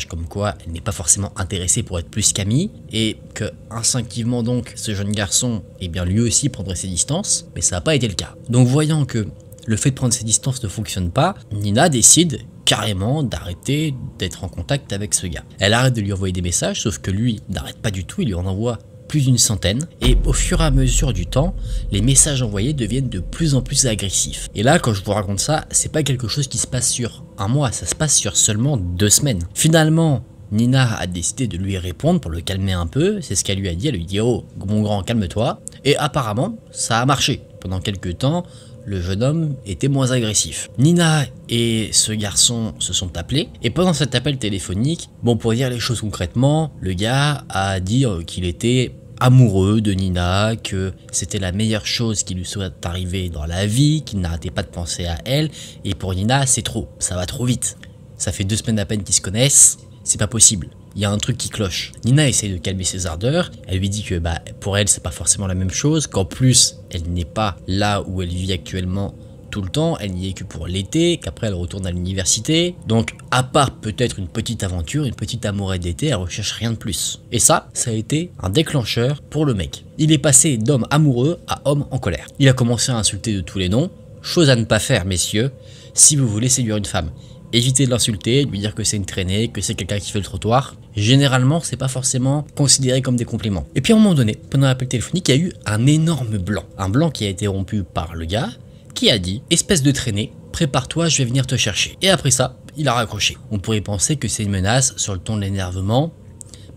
comme quoi elle n'est pas forcément intéressée pour être plus qu'amie et que instinctivement donc ce jeune garçon lui aussi prendrait ses distances, mais ça n'a pas été le cas. Donc voyant que le fait de prendre ses distances ne fonctionne pas, Nina décide carrément d'arrêter d'être en contact avec ce gars. Elle arrête de lui envoyer des messages, sauf que lui n'arrête pas du tout, il lui en envoie plus d'une centaine, et au fur et à mesure du temps, les messages envoyés deviennent de plus en plus agressifs. Et là, quand je vous raconte ça, c'est pas quelque chose qui se passe sur un mois, ça se passe sur seulement 2 semaines. Finalement, Nina a décidé de lui répondre pour le calmer un peu, c'est ce qu'elle lui a dit, elle lui dit « Oh, mon grand, calme-toi », et apparemment, ça a marché. Pendant quelques temps, le jeune homme était moins agressif. Nina et ce garçon se sont appelés, et pendant cet appel téléphonique, pour dire les choses concrètement, le gars a dit qu'il était amoureux de Nina, que c'était la meilleure chose qui lui soit arrivée dans la vie, qu'il n'arrêtait pas de penser à elle, et pour Nina, c'est trop, ça va trop vite. Ça fait 2 semaines à peine qu'ils se connaissent, c'est pas possible. Il y a un truc qui cloche. Nina essaie de calmer ses ardeurs, elle lui dit que pour elle c'est pas forcément la même chose, qu'en plus elle n'est pas là où elle vit actuellement tout le temps, elle n'y est que pour l'été, qu'après elle retourne à l'université, donc à part peut-être une petite aventure, une petite amourette d'été, elle recherche rien de plus. Et ça a été un déclencheur pour le mec. Il est passé d'homme amoureux à homme en colère. Il a commencé à insulter de tous les noms, chose à ne pas faire messieurs, si vous voulez séduire une femme. Évitez de l'insulter, de lui dire que c'est une traînée, que c'est quelqu'un qui fait le trottoir. Généralement, c'est pas forcément considéré comme des compliments. Et puis à un moment donné, pendant l'appel téléphonique, il y a eu un énorme blanc. Un blanc qui a été rompu par le gars, qui a dit « Espèce de traînée, prépare-toi, je vais venir te chercher ». Et après ça, il a raccroché. On pourrait penser que c'est une menace sur le ton de l'énervement,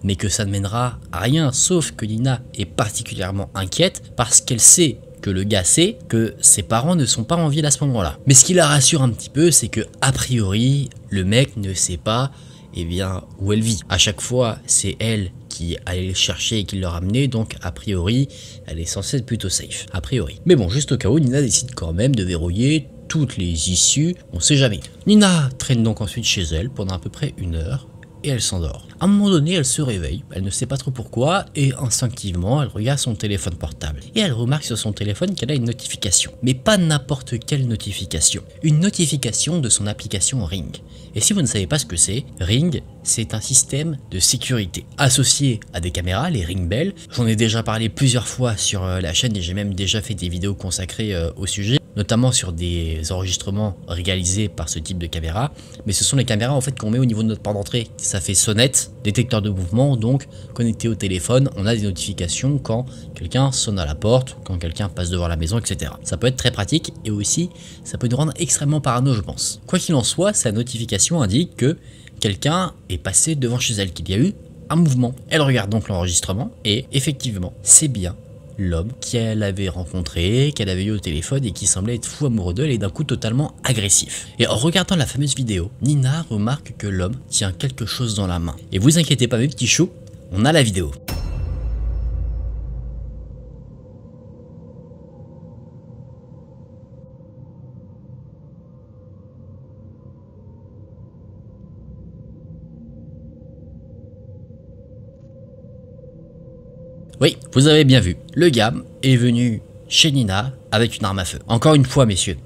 mais que ça ne mènera à rien, sauf que Nina est particulièrement inquiète parce qu'elle sait que le gars sait que ses parents ne sont pas en ville à ce moment-là. Mais ce qui la rassure un petit peu, c'est que a priori, le mec ne sait pas où elle vit. À chaque fois, c'est elle qui allait le chercher et qui le ramenait, donc a priori, elle est censée être plutôt safe, a priori. Mais bon, juste au cas où, Nina décide quand même de verrouiller toutes les issues, on sait jamais. Nina traîne donc ensuite chez elle pendant à peu près 1 heure, et elle s'endort. À un moment donné, elle se réveille, elle ne sait pas trop pourquoi, et instinctivement, elle regarde son téléphone portable. Et elle remarque sur son téléphone qu'elle a une notification. Mais pas n'importe quelle notification. Une notification de son application Ring. Et si vous ne savez pas ce que c'est, Ring, c'est un système de sécurité associé à des caméras, les Ring Bell. J'en ai déjà parlé plusieurs fois sur la chaîne et j'ai même déjà fait des vidéos consacrées au sujet. notamment sur des enregistrements réalisés par ce type de caméra, mais ce sont les caméras en fait qu'on met au niveau de notre porte d'entrée. Ça fait sonnette, détecteur de mouvement, donc connecté au téléphone, on a des notifications quand quelqu'un sonne à la porte, quand quelqu'un passe devant la maison, etc. Ça peut être très pratique et aussi ça peut nous rendre extrêmement parano, je pense. Quoi qu'il en soit, sa notification indique que quelqu'un est passé devant chez elle, qu'il y a eu un mouvement. Elle regarde donc l'enregistrement et effectivement, c'est bien l'homme qu'elle avait rencontré, qu'elle avait eu au téléphone et qui semblait être fou amoureux d'elle et d'un coup totalement agressif. Et en regardant la fameuse vidéo, Nina remarque que l'homme tient quelque chose dans la main. Et vous inquiétez pas mes petits choux, on a la vidéo. Oui, vous avez bien vu, le gars est venu chez Nina avec une arme à feu. Encore une fois, messieurs,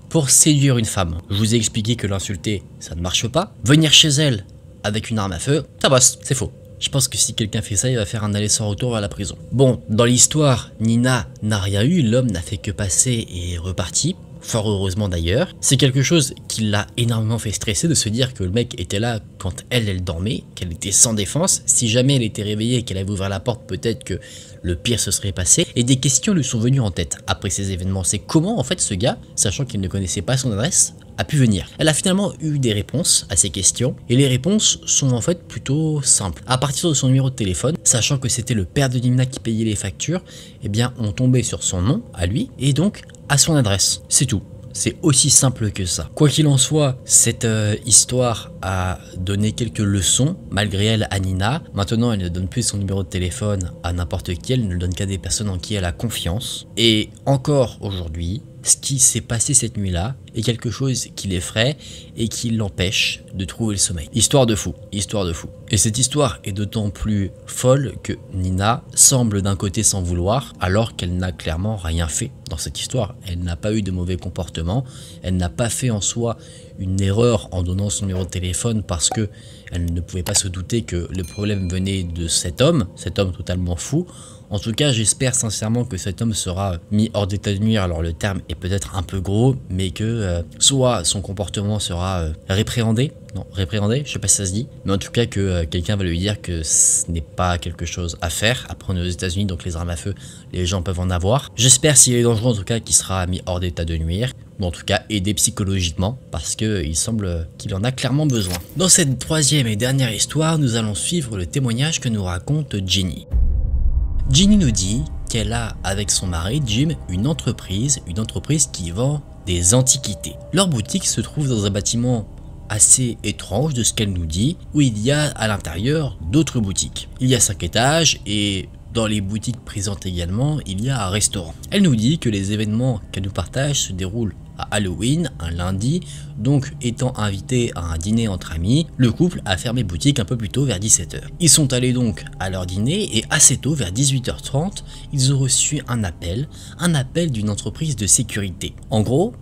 pour séduire une femme, je vous ai expliqué que l'insulter, ça ne marche pas. Venir chez elle avec une arme à feu, ça bosse, c'est faux. Je pense que si quelqu'un fait ça, il va faire un aller sans retour vers la prison. Bon, dans l'histoire, Nina n'a rien eu, l'homme n'a fait que passer et est reparti. Fort heureusement d'ailleurs. C'est quelque chose qui l'a énormément fait stresser de se dire que le mec était là quand elle dormait, qu'elle était sans défense. Si jamais elle était réveillée et qu'elle avait ouvert la porte, peut-être que le pire se serait passé. Et des questions lui sont venues en tête après ces événements. C'est comment en fait ce gars, sachant qu'il ne connaissait pas son adresse, a pu venir. Elle a finalement eu des réponses à ces questions et les réponses sont en fait plutôt simples. À partir de son numéro de téléphone, sachant que c'était le père de Nina qui payait les factures, eh bien on tombait sur son nom à lui et donc à son adresse. C'est tout. C'est aussi simple que ça. Quoi qu'il en soit, cette histoire a donné quelques leçons, malgré elle, à Nina. Maintenant, elle ne donne plus son numéro de téléphone à n'importe qui, elle ne le donne qu'à des personnes en qui elle a confiance. Et encore aujourd'hui, ce qui s'est passé cette nuit-là est quelque chose qui l'effraie et qui l'empêche de trouver le sommeil. Histoire de fou, histoire de fou. Et cette histoire est d'autant plus folle que Nina semble d'un côté s'en vouloir alors qu'elle n'a clairement rien fait dans cette histoire. Elle n'a pas eu de mauvais comportement, elle n'a pas fait en soi une erreur en donnant son numéro de téléphone parce que elle ne pouvait pas se douter que le problème venait de cet homme totalement fou. En tout cas, j'espère sincèrement que cet homme sera mis hors d'état de nuire. Alors le terme est peut-être un peu gros, mais que soit son comportement sera répréhendé, je sais pas si ça se dit, mais en tout cas que quelqu'un va lui dire que ce n'est pas quelque chose à faire. Après on est aux États-Unis, donc les armes à feu, les gens peuvent en avoir. J'espère, s'il est dangereux en tout cas, qu'il sera mis hors d'état de nuire, ou en tout cas aidé psychologiquement, parce qu'il semble qu'il en a clairement besoin. Dans cette troisième et dernière histoire, nous allons suivre le témoignage que nous raconte Ginny. Ginny nous dit qu'elle a avec son mari Jim une entreprise qui vend des antiquités. Leur boutique se trouve dans un bâtiment assez étrange de ce qu'elle nous dit, où il y a à l'intérieur d'autres boutiques. Il y a 5 étages et dans les boutiques présentes également, il y a un restaurant. Elle nous dit que les événements qu'elle nous partage se déroulent à Halloween, un lundi, donc étant invité à un dîner entre amis, le couple a fermé boutique un peu plus tôt vers 17 h. Ils sont allés donc à leur dîner et assez tôt, vers 18 h 30, ils ont reçu un appel d'une entreprise de sécurité. En gros,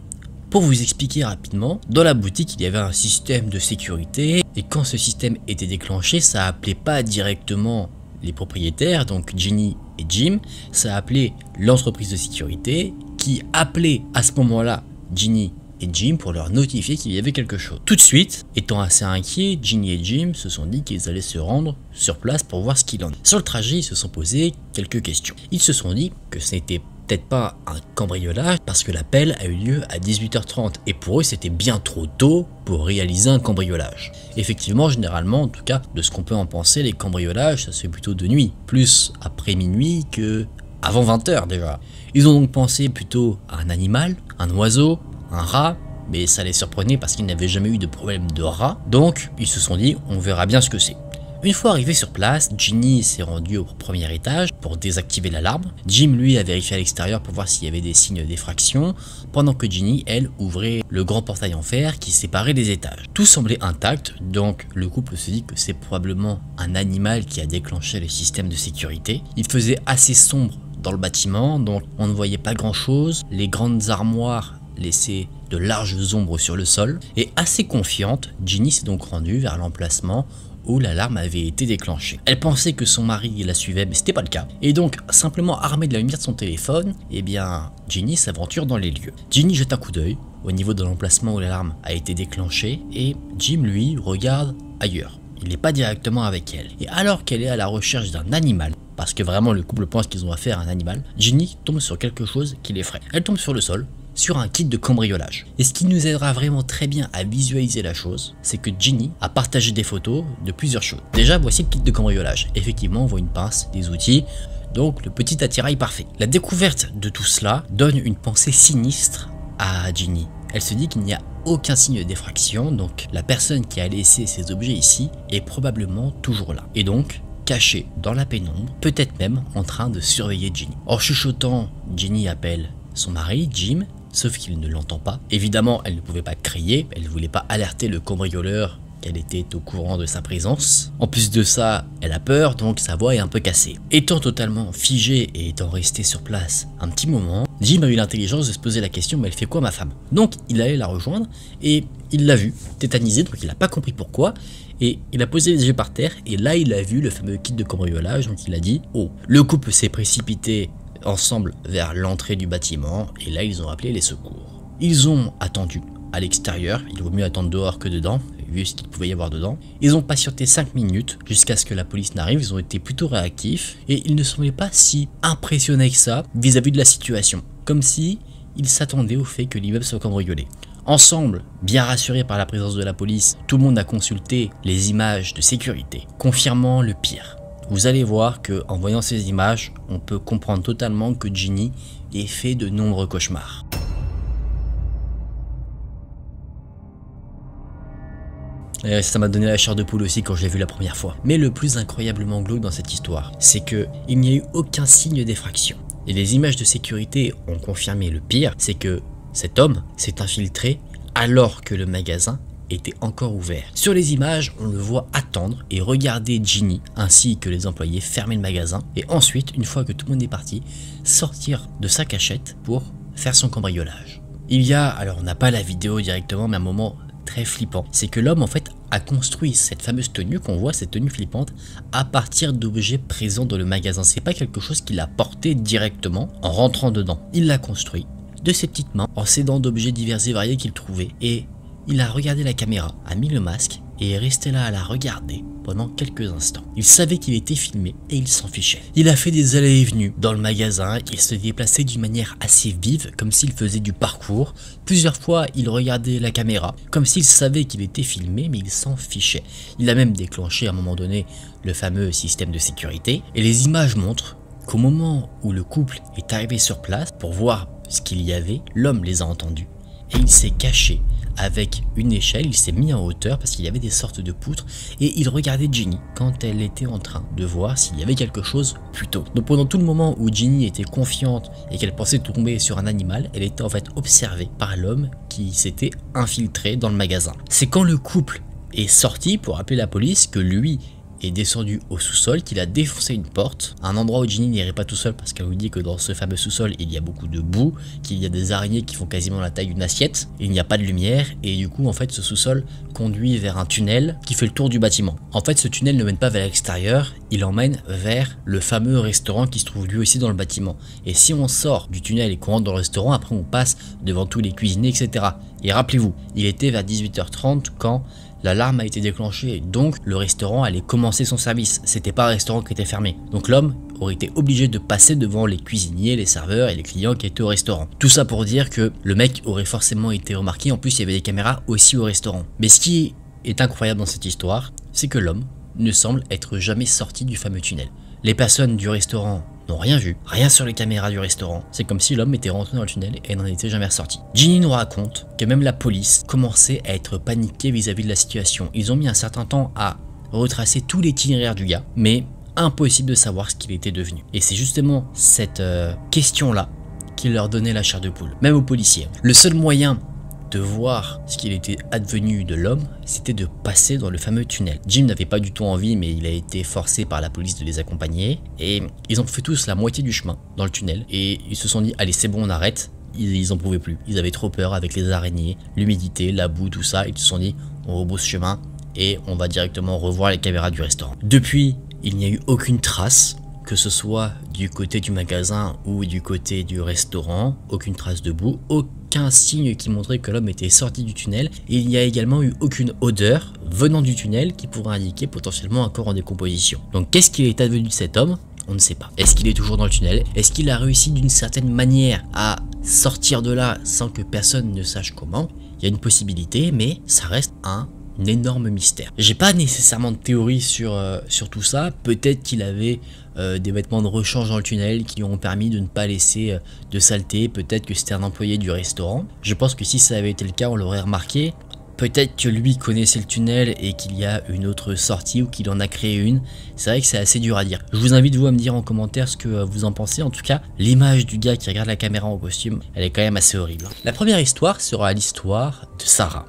pour vous expliquer rapidement, dans la boutique il y avait un système de sécurité et quand ce système était déclenché, ça appelait pas directement les propriétaires, donc Ginny et Jim, ça appelait l'entreprise de sécurité qui appelait à ce moment-là Ginny et Jim pour leur notifier qu'il y avait quelque chose. Tout de suite, étant assez inquiets, Ginny et Jim se sont dit qu'ils allaient se rendre sur place pour voir ce qu'il en est. Sur le trajet, ils se sont posé quelques questions. Ils se sont dit que ce n'était peut-être pas un cambriolage parce que l'appel a eu lieu à 18 h 30 et pour eux c'était bien trop tôt pour réaliser un cambriolage. Effectivement, généralement, en tout cas de ce qu'on peut en penser, les cambriolages ça se fait plutôt de nuit, plus après minuit que avant 20 h déjà. Ils ont donc pensé plutôt à un animal, un oiseau, un rat, mais ça les surprenait parce qu'ils n'avaient jamais eu de problème de rat, donc ils se sont dit on verra bien ce que c'est. Une fois arrivé sur place, Ginny s'est rendue au premier étage pour désactiver l'alarme. Jim lui a vérifié à l'extérieur pour voir s'il y avait des signes d'effraction, pendant que Ginny, elle, ouvrait le grand portail en fer qui séparait les étages. Tout semblait intact, donc le couple se dit que c'est probablement un animal qui a déclenché le système de sécurité. Il faisait assez sombre dans le bâtiment, donc on ne voyait pas grand chose. Les grandes armoires laissaient de larges ombres sur le sol, et assez confiante, Ginny s'est donc rendue vers l'emplacement où l'alarme avait été déclenchée. Elle pensait que son mari la suivait, mais c'était pas le cas. Et donc, simplement armée de la lumière de son téléphone, eh bien, Ginny s'aventure dans les lieux. Ginny jette un coup d'œil au niveau de l'emplacement où l'alarme a été déclenchée et Jim, lui, regarde ailleurs. Il n'est pas directement avec elle. Et alors qu'elle est à la recherche d'un animal, parce que vraiment le couple pense qu'ils ont affaire à un animal, Ginny tombe sur quelque chose qui l'effraie. Elle tombe sur le sol, sur un kit de cambriolage. Et ce qui nous aidera vraiment très bien à visualiser la chose, c'est que Ginny a partagé des photos de plusieurs choses. Déjà, voici le kit de cambriolage. Effectivement, on voit une pince, des outils, donc le petit attirail parfait. La découverte de tout cela donne une pensée sinistre à Ginny. Elle se dit qu'il n'y a aucun signe d'effraction, donc la personne qui a laissé ces objets ici est probablement toujours là. Et donc, caché dans la pénombre, peut-être même en train de surveiller Ginny. En chuchotant, Ginny appelle son mari, Jim, sauf qu'il ne l'entend pas. Évidemment, elle ne pouvait pas crier, elle ne voulait pas alerter le cambrioleur qu'elle était au courant de sa présence. En plus de ça, elle a peur, donc sa voix est un peu cassée. Étant totalement figée et étant restée sur place un petit moment, Jim a eu l'intelligence de se poser la question, mais elle fait quoi ma femme? Donc il allait la rejoindre et il l'a vue, tétanisée, donc il n'a pas compris pourquoi. Et il a posé les yeux par terre et là il a vu le fameux kit de cambriolage, donc il a dit « Oh ». Le couple s'est précipité ensemble vers l'entrée du bâtiment et là ils ont appelé les secours. Ils ont attendu à l'extérieur, il vaut mieux attendre dehors que dedans, vu ce qu'il pouvait y avoir dedans. Ils ont patienté 5 minutes jusqu'à ce que la police n'arrive, ils ont été plutôt réactifs et ils ne semblaient pas si impressionnés que ça vis-à-vis de la situation, comme si ils s'attendaient au fait que l'immeuble soit cambriolé. Ensemble, bien rassurés par la présence de la police, tout le monde a consulté les images de sécurité, confirmant le pire. Vous allez voir que en voyant ces images, on peut comprendre totalement que Ginny est fait de nombreux cauchemars. Et ça m'a donné la chair de poule aussi quand je l'ai vu la première fois. Mais le plus incroyablement glauque dans cette histoire, c'est que il n'y a eu aucun signe d'effraction. Et les images de sécurité ont confirmé le pire, c'est que cet homme s'est infiltré alors que le magasin était encore ouvert. Sur les images, on le voit attendre et regarder Ginny ainsi que les employés fermer le magasin et ensuite, une fois que tout le monde est parti, sortir de sa cachette pour faire son cambriolage. Il y a, alors on n'a pas la vidéo directement, mais un moment très flippant, c'est que l'homme en fait a construit cette fameuse tenue qu'on voit, cette tenue flippante, à partir d'objets présents dans le magasin. C'est pas quelque chose qu'il a porté directement en rentrant dedans. Il l'a construit de ses petites mains en s'aidant d'objets divers et variés qu'il trouvait et il a regardé la caméra, a mis le masque et est resté là à la regarder pendant quelques instants. Il savait qu'il était filmé et il s'en fichait. Il a fait des allées et venues dans le magasin, il se déplaçait d'une manière assez vive, comme s'il faisait du parcours. Plusieurs fois, il regardait la caméra, comme s'il savait qu'il était filmé, mais il s'en fichait. Il a même déclenché à un moment donné le fameux système de sécurité. Et les images montrent qu'au moment où le couple est arrivé sur place pour voir ce qu'il y avait, l'homme les a entendus. Et il s'est caché avec une échelle, il s'est mis en hauteur parce qu'il y avait des sortes de poutres et il regardait Ginny quand elle était en train de voir s'il y avait quelque chose plus tôt. Donc pendant tout le moment où Ginny était confiante et qu'elle pensait tomber sur un animal, elle était en fait observée par l'homme qui s'était infiltré dans le magasin. C'est quand le couple est sorti pour appeler la police que lui est descendu au sous-sol, qu'il a défoncé une porte, un endroit où Ginny n'irait pas tout seul parce qu'elle lui dit que dans ce fameux sous-sol il y a beaucoup de boue, qu'il y a des araignées qui font quasiment la taille d'une assiette, il n'y a pas de lumière et du coup en fait ce sous-sol conduit vers un tunnel qui fait le tour du bâtiment. En fait ce tunnel ne mène pas vers l'extérieur, il emmène vers le fameux restaurant qui se trouve lui aussi dans le bâtiment. Et si on sort du tunnel et qu'on rentre dans le restaurant, après on passe devant tous les cuisiniers etc. Et rappelez-vous, il était vers 18h30 quand l'alarme a été déclenchée, donc le restaurant allait commencer son service. C'était pas un restaurant qui était fermé. Donc l'homme aurait été obligé de passer devant les cuisiniers, les serveurs et les clients qui étaient au restaurant. Tout ça pour dire que le mec aurait forcément été remarqué. En plus, il y avait des caméras aussi au restaurant. Mais ce qui est incroyable dans cette histoire, c'est que l'homme ne semble être jamais sorti du fameux tunnel. Les personnes du restaurant n'ont rien vu, rien sur les caméras du restaurant. C'est comme si l'homme était rentré dans le tunnel et n'en était jamais ressorti. Ginny nous raconte que même la police commençait à être paniquée vis-à-vis de la situation. Ils ont mis un certain temps à retracer tout l'itinéraire du gars, mais impossible de savoir ce qu'il était devenu. Et c'est justement cette question-là qui leur donnait la chair de poule, même aux policiers. Le seul moyen de voir ce qu'il était advenu de l'homme, c'était de passer dans le fameux tunnel. Jim n'avait pas du tout envie, mais il a été forcé par la police de les accompagner. Et ils ont fait tous la moitié du chemin dans le tunnel. Et ils se sont dit, allez c'est bon on arrête. Ils en pouvaient plus. Ils avaient trop peur avec les araignées, l'humidité, la boue, tout ça. Ils se sont dit, on rebrousse chemin et on va directement revoir les caméras du restaurant. Depuis, il n'y a eu aucune trace, que ce soit du côté du magasin ou du côté du restaurant, aucune trace de boue, aucun signe qui montrait que l'homme était sorti du tunnel, et il n'y a également eu aucune odeur venant du tunnel qui pourrait indiquer potentiellement un corps en décomposition. Donc qu'est-ce qu'il est advenu de cet homme? On ne sait pas. Est-ce qu'il est toujours dans le tunnel? Est-ce qu'il a réussi d'une certaine manière à sortir de là sans que personne ne sache comment? Il y a une possibilité, mais ça reste un énorme mystère. J'ai pas nécessairement de théorie sur tout ça. Peut-être qu'il avait des vêtements de rechange dans le tunnel qui lui ont permis de ne pas laisser de saleté. Peut-être que c'était un employé du restaurant. Je pense que si ça avait été le cas, on l'aurait remarqué. Peut-être que lui connaissait le tunnel et qu'il y a une autre sortie ou qu'il en a créé une. C'est vrai que c'est assez dur à dire. Je vous invite vous à me dire en commentaire ce que vous en pensez. En tout cas, l'image du gars qui regarde la caméra en costume, elle est quand même assez horrible. La première histoire sera l'histoire de Sarah.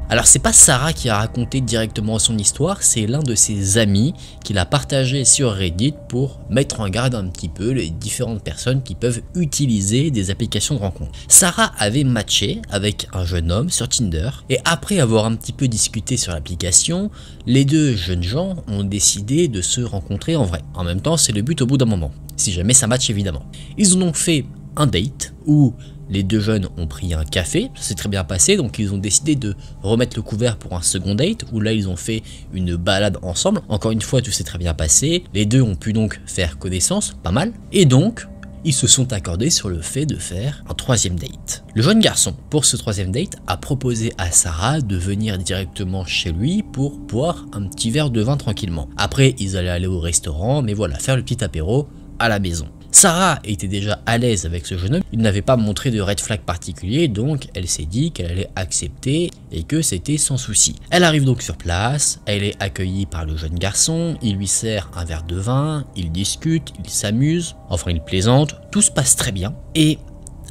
Alors c'est pas Sarah qui a raconté directement son histoire, c'est l'un de ses amis qui l'a partagé sur Reddit pour mettre en garde un petit peu les différentes personnes qui peuvent utiliser des applications de rencontre. Sarah avait matché avec un jeune homme sur Tinder et après avoir un petit peu discuté sur l'application, les deux jeunes gens ont décidé de se rencontrer en vrai. En même temps, c'est le but au bout d'un moment, si jamais ça match évidemment. Ils ont donc fait un date où les deux jeunes ont pris un café, ça s'est très bien passé, donc ils ont décidé de remettre le couvert pour un second date, où là ils ont fait une balade ensemble. Encore une fois, tout s'est très bien passé, les deux ont pu donc faire connaissance, pas mal, et donc ils se sont accordés sur le fait de faire un troisième date. Le jeune garçon, pour ce troisième date, a proposé à Sarah de venir directement chez lui pour boire un petit verre de vin tranquillement. Après, ils allaient aller au restaurant, mais voilà, faire le petit apéro à la maison. Sarah était déjà à l'aise avec ce jeune homme, il n'avait pas montré de red flag particulier, donc elle s'est dit qu'elle allait accepter et que c'était sans souci. Elle arrive donc sur place, elle est accueillie par le jeune garçon, il lui sert un verre de vin, ils discutent, ils s'amusent, enfin ils plaisantent, tout se passe très bien. Et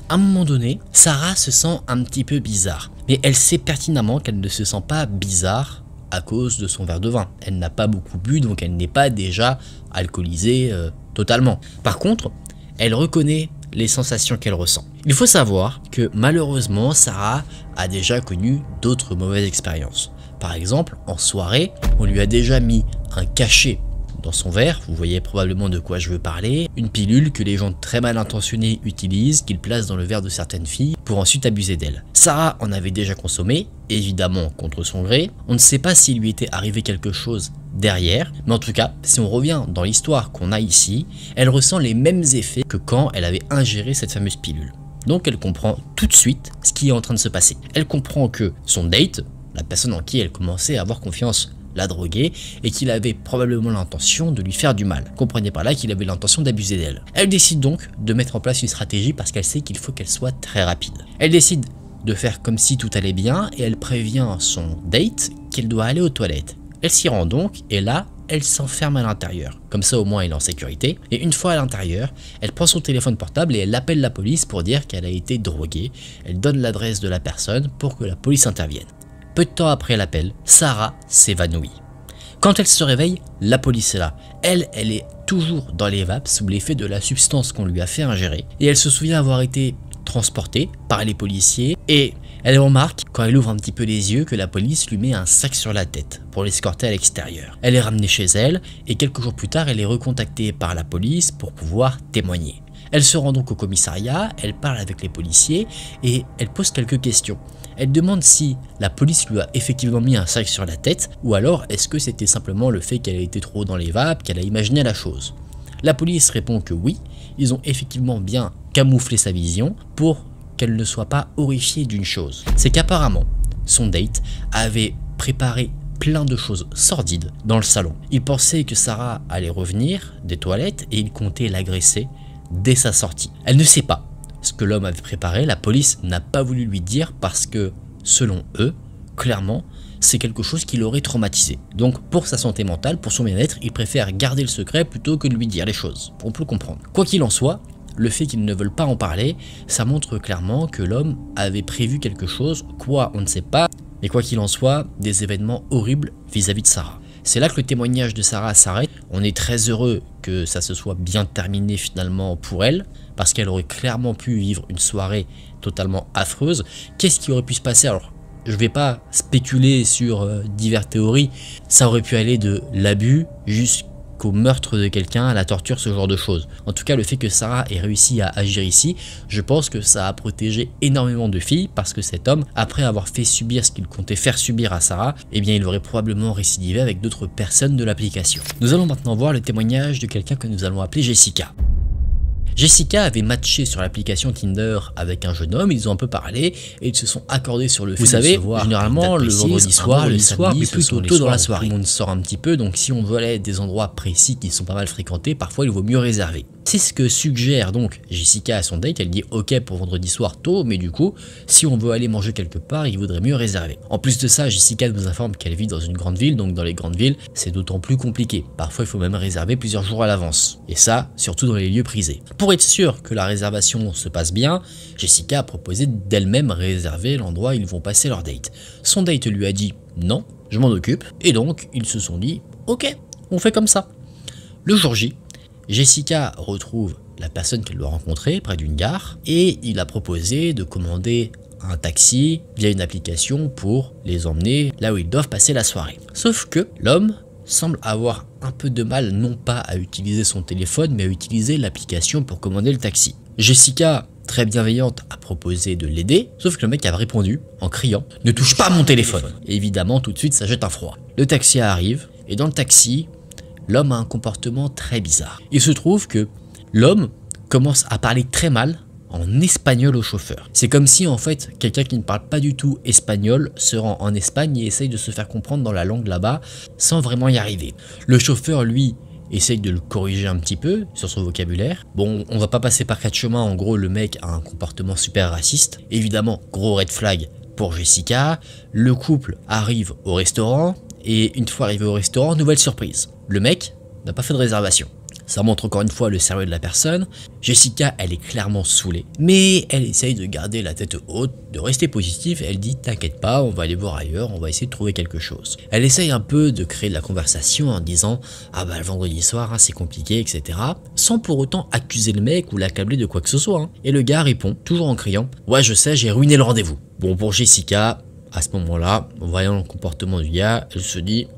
à un moment donné, Sarah se sent un petit peu bizarre, mais elle sait pertinemment qu'elle ne se sent pas bizarre à cause de son verre de vin. Elle n'a pas beaucoup bu, donc elle n'est pas déjà alcoolisée totalement. Par contre, elle reconnaît les sensations qu'elle ressent. Il faut savoir que malheureusement, Sarah a déjà connu d'autres mauvaises expériences. Par exemple, en soirée, on lui a déjà mis un cachet dans son verre, vous voyez probablement de quoi je veux parler, une pilule que les gens très mal intentionnés utilisent, qu'ils placent dans le verre de certaines filles pour ensuite abuser d'elles. Sarah en avait déjà consommé, évidemment contre son gré, on ne sait pas s'il lui était arrivé quelque chose derrière, mais en tout cas, si on revient dans l'histoire qu'on a ici, elle ressent les mêmes effets que quand elle avait ingéré cette fameuse pilule. Donc elle comprend tout de suite ce qui est en train de se passer. Elle comprend que son date, la personne en qui elle commençait à avoir confiance, la droguer et qu'il avait probablement l'intention de lui faire du mal. Comprenez par là qu'il avait l'intention d'abuser d'elle. Elle décide donc de mettre en place une stratégie parce qu'elle sait qu'il faut qu'elle soit très rapide. Elle décide de faire comme si tout allait bien et elle prévient son date qu'elle doit aller aux toilettes. Elle s'y rend donc et là, elle s'enferme à l'intérieur. Comme ça au moins elle est en sécurité. Et une fois à l'intérieur, elle prend son téléphone portable et elle appelle la police pour dire qu'elle a été droguée. Elle donne l'adresse de la personne pour que la police intervienne. Peu de temps après l'appel, Sarah s'évanouit. Quand elle se réveille, la police est là. Elle est toujours dans les vapes sous l'effet de la substance qu'on lui a fait ingérer. Et elle se souvient avoir été transportée par les policiers et elle remarque, quand elle ouvre un petit peu les yeux, que la police lui met un sac sur la tête pour l'escorter à l'extérieur. Elle est ramenée chez elle et quelques jours plus tard, elle est recontactée par la police pour pouvoir témoigner. Elle se rend donc au commissariat, elle parle avec les policiers et elle pose quelques questions. Elle demande si la police lui a effectivement mis un sac sur la tête ou alors est-ce que c'était simplement le fait qu'elle a été trop dans les vapes, qu'elle a imaginé la chose. La police répond que oui, ils ont effectivement bien camouflé sa vision pour qu'elle ne soit pas horrifiée d'une chose. C'est qu'apparemment, son date avait préparé plein de choses sordides dans le salon. Il pensait que Sarah allait revenir des toilettes et il comptait l'agresser dès sa sortie. Elle ne sait pas ce que l'homme avait préparé, la police n'a pas voulu lui dire parce que, selon eux, clairement, c'est quelque chose qui l'aurait traumatisé. Donc pour sa santé mentale, pour son bien-être, ils préfèrent garder le secret plutôt que de lui dire les choses. On peut le comprendre. Quoi qu'il en soit, le fait qu'ils ne veulent pas en parler, ça montre clairement que l'homme avait prévu quelque chose, quoi on ne sait pas, mais quoi qu'il en soit, des événements horribles vis-à-vis de Sarah. C'est là que le témoignage de Sarah s'arrête. On est très heureux que ça se soit bien terminé finalement pour elle, parce qu'elle aurait clairement pu vivre une soirée totalement affreuse. Qu'est-ce qui aurait pu se passer? Alors, je vais pas spéculer sur diverses théories, ça aurait pu aller de l'abus jusqu'au meurtre de quelqu'un, à la torture, ce genre de choses. En tout cas, le fait que Sarah ait réussi à agir ici, je pense que ça a protégé énormément de filles, parce que cet homme, après avoir fait subir ce qu'il comptait faire subir à Sarah, eh bien il aurait probablement récidivé avec d'autres personnes de l'application. Nous allons maintenant voir le témoignage de quelqu'un que nous allons appeler Jessica. Jessica avait matché sur l'application Tinder avec un jeune homme, ils ont un peu parlé et ils se sont accordés sur le fait de se voir. Généralement le vendredi soir, le soir, mais plutôt tôt dans la soirée. Tout le monde sort un petit peu, donc si on veut aller à des endroits précis qui sont pas mal fréquentés, parfois il vaut mieux réserver. C'est ce que suggère donc Jessica à son date, elle dit ok pour vendredi soir tôt, mais du coup, si on veut aller manger quelque part, il vaudrait mieux réserver. En plus de ça, Jessica nous informe qu'elle vit dans une grande ville, donc dans les grandes villes, c'est d'autant plus compliqué. Parfois il faut même réserver plusieurs jours à l'avance, et ça, surtout dans les lieux prisés. Pour être sûr que la réservation se passe bien, Jessica a proposé d'elle-même réserver l'endroit où ils vont passer leur date. Son date lui a dit non, je m'en occupe, et donc ils se sont dit ok, on fait comme ça. Le jour J, Jessica retrouve la personne qu'elle doit rencontrer près d'une gare et il a proposé de commander un taxi via une application pour les emmener là où ils doivent passer la soirée. Sauf que l'homme semble avoir un peu de mal non pas à utiliser son téléphone mais à utiliser l'application pour commander le taxi. Jessica, très bienveillante, a proposé de l'aider, sauf que le mec a répondu en criant « Ne touche pas à mon téléphone !» Et évidemment tout de suite ça jette un froid. Le taxi arrive et dans le taxi, l'homme a un comportement très bizarre. Il se trouve que l'homme commence à parler très mal en espagnol au chauffeur. C'est comme si en fait quelqu'un qui ne parle pas du tout espagnol se rend en Espagne et essaye de se faire comprendre dans la langue là-bas sans vraiment y arriver. Le chauffeur lui essaye de le corriger un petit peu sur son vocabulaire. Bon, on va pas passer par quatre chemins, en gros le mec a un comportement super raciste. Évidemment, gros red flag pour Jessica. Le couple arrive au restaurant et une fois arrivé au restaurant, nouvelle surprise. Le mec n'a pas fait de réservation. Ça montre encore une fois le sérieux de la personne. Jessica, elle est clairement saoulée, mais elle essaye de garder la tête haute, de rester positive. Elle dit t'inquiète pas, on va aller voir ailleurs, on va essayer de trouver quelque chose. Elle essaye un peu de créer de la conversation en disant ah bah le vendredi soir hein, c'est compliqué, etc. Sans pour autant accuser le mec ou l'accabler de quoi que ce soit. Hein. Et le gars répond, toujours en criant ouais je sais, j'ai ruiné le rendez-vous. Bon pour Jessica, à ce moment-là, en voyant le comportement du gars, elle se dit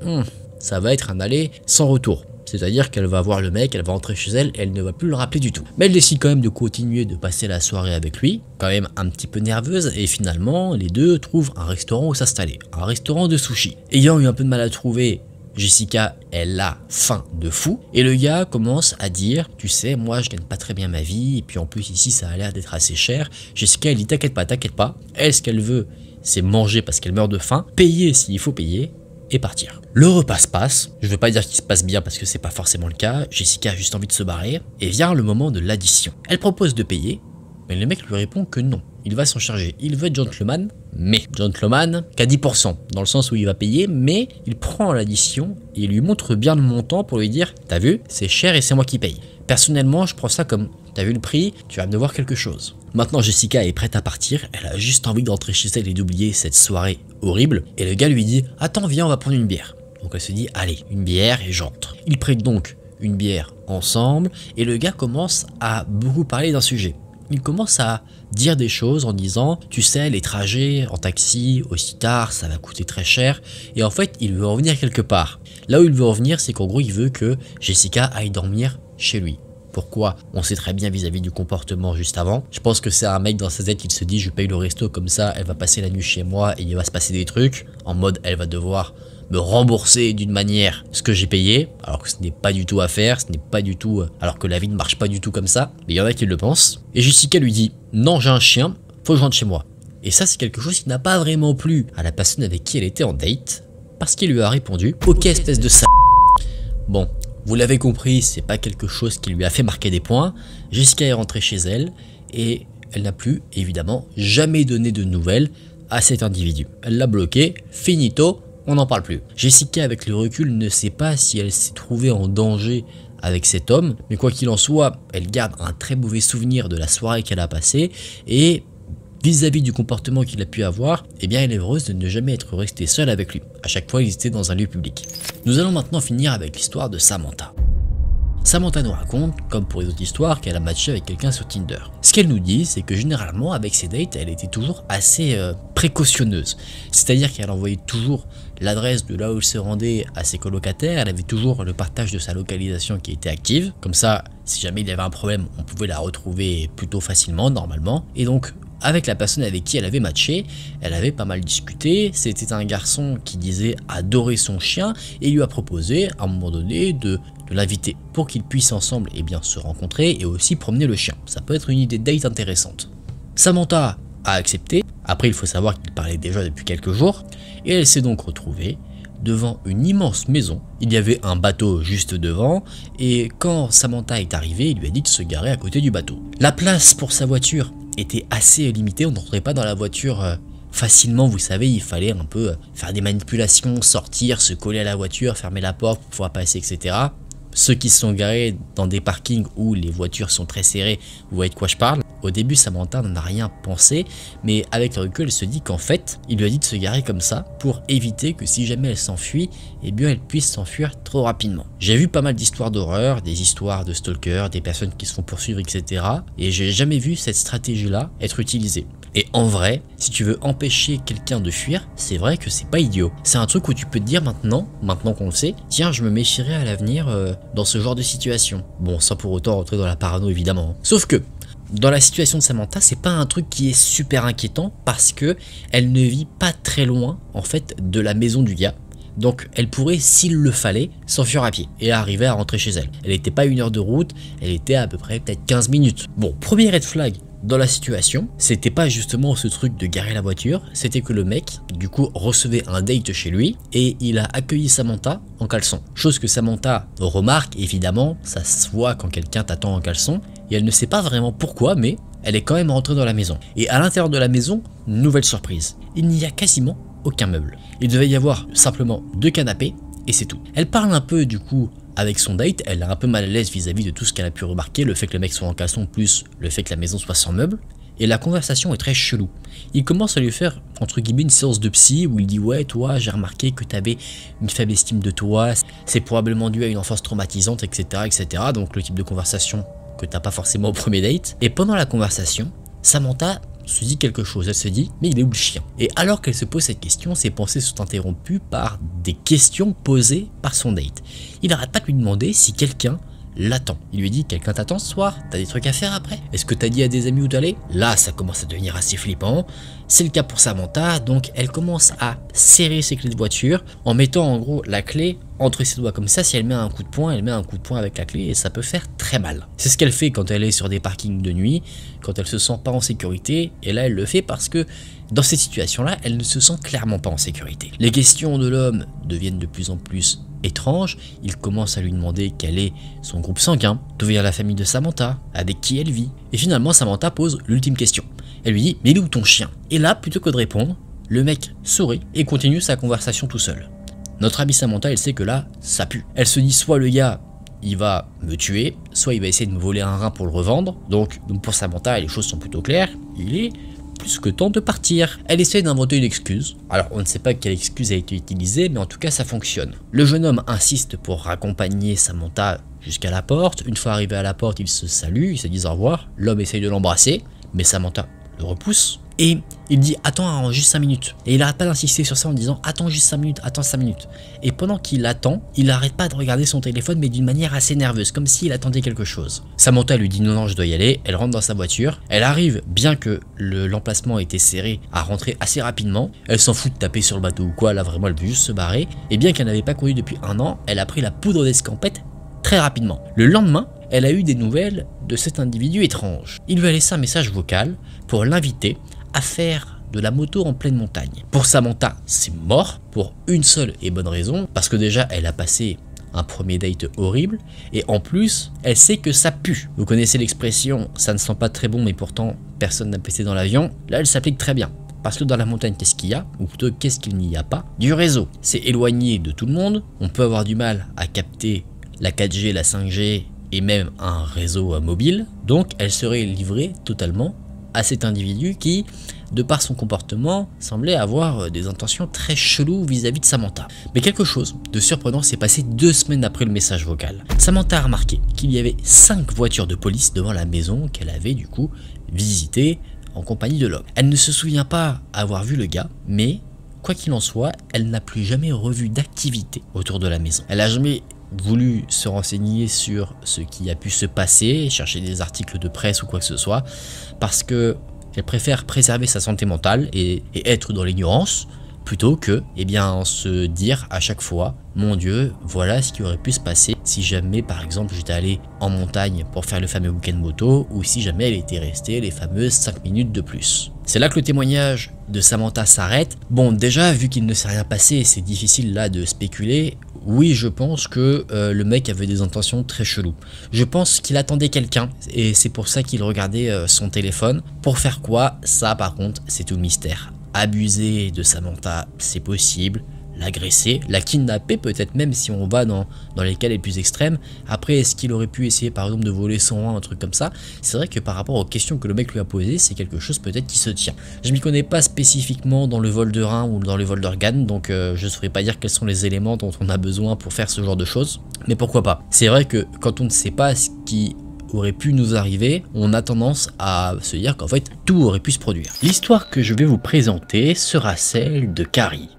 ça va être un aller sans retour. C'est-à-dire qu'elle va voir le mec, elle va rentrer chez elle et elle ne va plus le rappeler du tout. Mais elle décide quand même de continuer de passer la soirée avec lui, quand même un petit peu nerveuse, et finalement les deux trouvent un restaurant où s'installer, un restaurant de sushi. Ayant eu un peu de mal à trouver, Jessica, elle a faim de fou, et le gars commence à dire tu sais, moi je gagne pas très bien ma vie, et puis en plus ici ça a l'air d'être assez cher. Jessica elle dit t'inquiète pas, elle ce qu'elle veut c'est manger parce qu'elle meurt de faim, payer s'il faut payer, et partir. Le repas se passe, je veux pas dire qu'il se passe bien parce que c'est pas forcément le cas, Jessica a juste envie de se barrer, et vient le moment de l'addition. Elle propose de payer, mais le mec lui répond que non, il va s'en charger, il veut être gentleman, mais gentleman qu'à 10%, dans le sens où il va payer, mais il prend l'addition et il lui montre bien le montant pour lui dire t'as vu, c'est cher et c'est moi qui paye. Personnellement, je prends ça comme t'as vu le prix, tu vas me devoir quelque chose. Maintenant Jessica est prête à partir, elle a juste envie d'entrer chez elle et d'oublier cette soirée horrible, et le gars lui dit attends viens on va prendre une bière. Donc elle se dit allez une bière et j'entre. Ils prennent donc une bière ensemble et le gars commence à beaucoup parler d'un sujet. Il commence à dire des choses en disant tu sais les trajets en taxi aussi tard ça va coûter très cher, et en fait il veut revenir quelque part. Là où il veut revenir c'est qu'en gros il veut que Jessica aille dormir chez lui. Pourquoi? On sait très bien vis-à-vis du comportement juste avant. Je pense que c'est un mec dans sa tête, il se dit je paye le resto comme ça, elle va passer la nuit chez moi et il va se passer des trucs. En mode elle va devoir me rembourser d'une manière ce que j'ai payé, alors que ce n'est pas du tout à faire, ce n'est pas du tout... alors que la vie ne marche pas du tout comme ça, mais il y en a qui le pensent. Et Jessica lui dit non j'ai un chien, faut que je rentre chez moi. Et ça c'est quelque chose qui n'a pas vraiment plu à la personne avec qui elle était en date, parce qu'il lui a répondu ok espèce de sale. Bon, vous l'avez compris, c'est pas quelque chose qui lui a fait marquer des points. Jessica est rentrée chez elle et elle n'a plus, évidemment, jamais donné de nouvelles à cet individu. Elle l'a bloqué, finito, on n'en parle plus. Jessica, avec le recul, ne sait pas si elle s'est trouvée en danger avec cet homme, mais quoi qu'il en soit, elle garde un très mauvais souvenir de la soirée qu'elle a passée et vis-à-vis du comportement qu'il a pu avoir, eh bien elle est heureuse de ne jamais être restée seule avec lui. À chaque fois, ils étaient dans un lieu public. Nous allons maintenant finir avec l'histoire de Samantha. Samantha nous raconte, comme pour les autres histoires, qu'elle a matché avec quelqu'un sur Tinder. Ce qu'elle nous dit, c'est que généralement, avec ses dates, elle était toujours assez précautionneuse. C'est-à-dire qu'elle envoyait toujours l'adresse de là où elle se rendait à ses colocataires, elle avait toujours le partage de sa localisation qui était active. Comme ça, si jamais il y avait un problème, on pouvait la retrouver plutôt facilement, normalement. Et donc, avec la personne avec qui elle avait matché, elle avait pas mal discuté. C'était un garçon qui disait adorer son chien et lui a proposé à un moment donné de l'inviter pour qu'ils puissent ensemble se rencontrer et aussi promener le chien. Ça peut être une idée de date intéressante. Samantha a accepté. Après, il faut savoir qu'ils parlaient déjà depuis quelques jours et elle s'est donc retrouvée devant une immense maison. Il y avait un bateau juste devant et quand Samantha est arrivée, il lui a dit de se garer à côté du bateau. La place pour sa voiture était assez limitée, on n'entrait pas dans la voiture facilement, vous savez, il fallait un peu faire des manipulations, sortir, se coller à la voiture, fermer la porte pour pouvoir passer, etc. Ceux qui se sont garés dans des parkings où les voitures sont très serrées, vous voyez de quoi je parle. Au début, Samantha n'en a rien pensé, mais avec le recul, elle se dit qu'en fait, il lui a dit de se garer comme ça pour éviter que si jamais elle s'enfuit, elle puisse s'enfuir trop rapidement. J'ai vu pas mal d'histoires d'horreur, des histoires de stalkers, des personnes qui se font poursuivre, etc. Et j'ai jamais vu cette stratégie-là être utilisée. Et en vrai, si tu veux empêcher quelqu'un de fuir, c'est vrai que c'est pas idiot. C'est un truc où tu peux te dire maintenant qu'on le sait, tiens, je me méfierai à l'avenir dans ce genre de situation. Bon, sans pour autant rentrer dans la parano évidemment. Sauf que, dans la situation de Samantha, c'est pas un truc qui est super inquiétant parce que elle ne vit pas très loin en fait de la maison du gars. Donc elle pourrait, s'il le fallait, s'enfuir à pied et arriver à rentrer chez elle. Elle n'était pas 1 heure de route, elle était à peu près peut-être 15 minutes. Bon, premier red flag dans la situation, c'était pas justement ce truc de garer la voiture, c'était que le mec, du coup, recevait un date chez lui et il a accueilli Samantha en caleçon. Chose que Samantha remarque, évidemment, ça se voit quand quelqu'un t'attend en caleçon et elle ne sait pas vraiment pourquoi, mais elle est quand même rentrée dans la maison. Et à l'intérieur de la maison, nouvelle surprise, il n'y a quasiment aucun meuble. Il devait y avoir simplement 2 canapés et c'est tout. Elle parle un peu du coup avec son date, elle est un peu mal à l'aise vis-à-vis de tout ce qu'elle a pu remarquer, le fait que le mec soit en caleçon plus le fait que la maison soit sans meubles. Et la conversation est très chelou. Il commence à lui faire, entre guillemets, une séance de psy où il dit « Ouais, toi, j'ai remarqué que tu avais une faible estime de toi, c'est probablement dû à une enfance traumatisante, etc. etc. » Donc le type de conversation que t'as pas forcément au premier date. Et pendant la conversation, Samantha se dit quelque chose, elle se dit mais il est où le chien? Et alors qu'elle se pose cette question, ses pensées sont interrompues par des questions posées par son date. Il n'arrête pas de lui demander si quelqu'un l'attend. Il lui dit quelqu'un t'attend ce soir? T'as des trucs à faire après? Est-ce que t'as dit à des amis où t'allais? Là ça commence à devenir assez flippant. C'est le cas pour Samantha, donc elle commence à serrer ses clés de voiture en mettant en gros la clé entre ses doigts comme ça. Si elle met un coup de poing, elle met un coup de poing avec la clé et ça peut faire très mal. C'est ce qu'elle fait quand elle est sur des parkings de nuit, quand elle se sent pas en sécurité, et là elle le fait parce que dans cette situation-là, elle ne se sent clairement pas en sécurité. Les questions de l'homme deviennent de plus en plus étranges. Il commence à lui demander quel est son groupe sanguin, d'où vient la famille de Samantha, avec qui elle vit. Et finalement, Samantha pose l'ultime question. Elle lui dit « Mais il est où ton chien ?» Et là, plutôt que de répondre, le mec sourit et continue sa conversation tout seul. Notre amie Samantha, elle sait que là, ça pue. Elle se dit soit le gars, il va me tuer, soit il va essayer de me voler un rein pour le revendre. Donc pour Samantha, les choses sont plutôt claires. Il est plus que temps de partir. Elle essaie d'inventer une excuse. Alors on ne sait pas quelle excuse a été utilisée, mais en tout cas ça fonctionne. Le jeune homme insiste pour raccompagner Samantha jusqu'à la porte. Une fois arrivé à la porte, ils se saluent, ils se disent au revoir. L'homme essaye de l'embrasser, mais Samantha le repousse. Et il dit attends juste 5 minutes. Et il arrête pas d'insister sur ça en disant attends juste 5 minutes, attends 5 minutes. Et pendant qu'il attend, il arrête pas de regarder son téléphone mais d'une manière assez nerveuse, comme s'il attendait quelque chose. Samantha lui dit non je dois y aller, elle rentre dans sa voiture. Elle arrive, bien que l'emplacement était serré, à rentrer assez rapidement. Elle s'en fout de taper sur le bateau ou quoi, là vraiment elle veut juste se barrer. Et bien qu'elle n'avait pas conduit depuis 1 an, elle a pris la poudre d'escampette très rapidement. Le lendemain, elle a eu des nouvelles de cet individu étrange. Il lui a laissé un message vocal pour l'inviter à faire de la moto en pleine montagne. Pour Samantha, c'est mort, pour une seule et bonne raison, parce que déjà elle a passé un premier date horrible, et en plus, elle sait que ça pue. Vous connaissez l'expression « ça ne sent pas très bon mais pourtant personne n'a pété dans l'avion », là elle s'applique très bien. Parce que dans la montagne, qu'est-ce qu'il y a? Ou plutôt, qu'est-ce qu'il n'y a pas? Du réseau. C'est éloigné de tout le monde, on peut avoir du mal à capter la 4G, la 5G, et même un réseau mobile, donc elle serait livrée totalement à cet individu qui, de par son comportement, semblait avoir des intentions très cheloues vis-à-vis de Samantha. Mais quelque chose de surprenant s'est passé 2 semaines après le message vocal. Samantha a remarqué qu'il y avait 5 voitures de police devant la maison qu'elle avait du coup visitée en compagnie de l'homme. Elle ne se souvient pas avoir vu le gars, mais quoi qu'il en soit, elle n'a plus jamais revu d'activité autour de la maison. Elle n'a jamais voulu se renseigner sur ce qui a pu se passer, chercher des articles de presse ou quoi que ce soit, parce que elle préfère préserver sa santé mentale et être dans l'ignorance, plutôt que se dire à chaque fois, mon Dieu, voilà ce qui aurait pu se passer si jamais par exemple j'étais allé en montagne pour faire le fameux week-end moto, ou si jamais elle était restée les fameuses 5 minutes de plus. C'est là que le témoignage de Samantha s'arrête. Bon, déjà vu qu'il ne s'est rien passé, c'est difficile là de spéculer. Oui, je pense que le mec avait des intentions très cheloues. Je pense qu'il attendait quelqu'un et c'est pour ça qu'il regardait son téléphone. Pour faire quoi? Ça par contre, c'est tout le mystère. Abuser de Samantha, c'est possible. L'agresser, la kidnapper peut-être même si on va dans les cas les plus extrêmes. Après, est-ce qu'il aurait pu essayer par exemple de voler son rein, un truc comme ça? C'est vrai que par rapport aux questions que le mec lui a posées, c'est quelque chose peut-être qui se tient. Je m'y connais pas spécifiquement dans le vol de rein ou dans le vol d'organes, donc je ne saurais pas dire quels sont les éléments dont on a besoin pour faire ce genre de choses. Mais pourquoi pas? C'est vrai que quand on ne sait pas ce qui aurait pu nous arriver, on a tendance à se dire qu'en fait tout aurait pu se produire. L'histoire que je vais vous présenter sera celle de Carrie.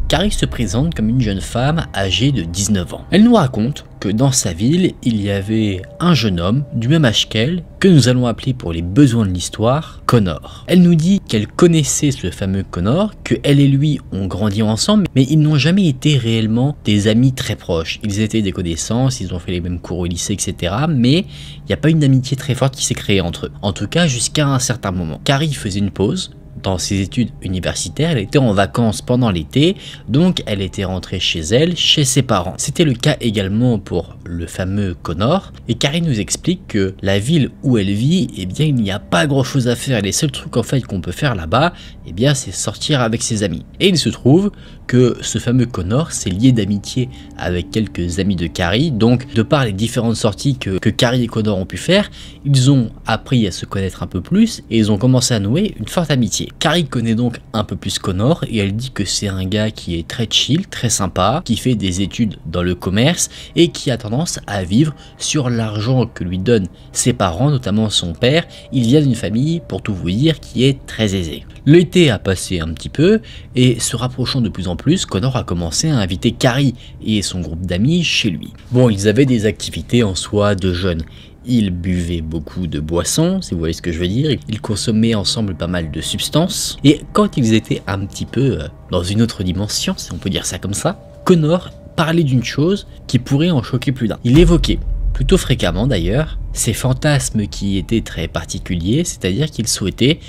Carrie se présente comme une jeune femme âgée de 19 ans. Elle nous raconte que dans sa ville, il y avait un jeune homme du même âge qu'elle, que nous allons appeler pour les besoins de l'histoire, Connor. Elle nous dit qu'elle connaissait ce fameux Connor, que elle et lui ont grandi ensemble, mais ils n'ont jamais été réellement des amis très proches. Ils étaient des connaissances, ils ont fait les mêmes cours au lycée, etc. Mais il n'y a pas une amitié très forte qui s'est créée entre eux. En tout cas, jusqu'à un certain moment. Carrie faisait une pause dans ses études universitaires, elle était en vacances pendant l'été, donc elle était rentrée chez elle, chez ses parents. C'était le cas également pour le fameux Connor, et Carrie nous explique que la ville où elle vit, eh bien il n'y a pas grand chose à faire, les seuls trucs en fait qu'on peut faire là-bas, eh bien c'est sortir avec ses amis. Et il se trouve que ce fameux Connor s'est lié d'amitié avec quelques amis de Carrie, donc de par les différentes sorties que Carrie et Connor ont pu faire, ils ont appris à se connaître un peu plus, et ils ont commencé à nouer une forte amitié. Carrie connaît donc un peu plus Connor et elle dit que c'est un gars qui est très chill, très sympa, qui fait des études dans le commerce et qui a tendance à vivre sur l'argent que lui donnent ses parents, notamment son père. Il vient d'une famille, pour tout vous dire, qui est très aisée. L'été a passé un petit peu et se rapprochant de plus en plus, Connor a commencé à inviter Carrie et son groupe d'amis chez lui. Bon, ils avaient des activités en soi de jeunes. Ils buvaient beaucoup de boissons, si vous voyez ce que je veux dire, ils consommaient ensemble pas mal de substances, et quand ils étaient un petit peu dans une autre dimension, si on peut dire ça comme ça, Connor parlait d'une chose qui pourrait en choquer plus d'un. Il évoquait, plutôt fréquemment d'ailleurs, ses fantasmes qui étaient très particuliers, c'est-à-dire qu'il souhaitait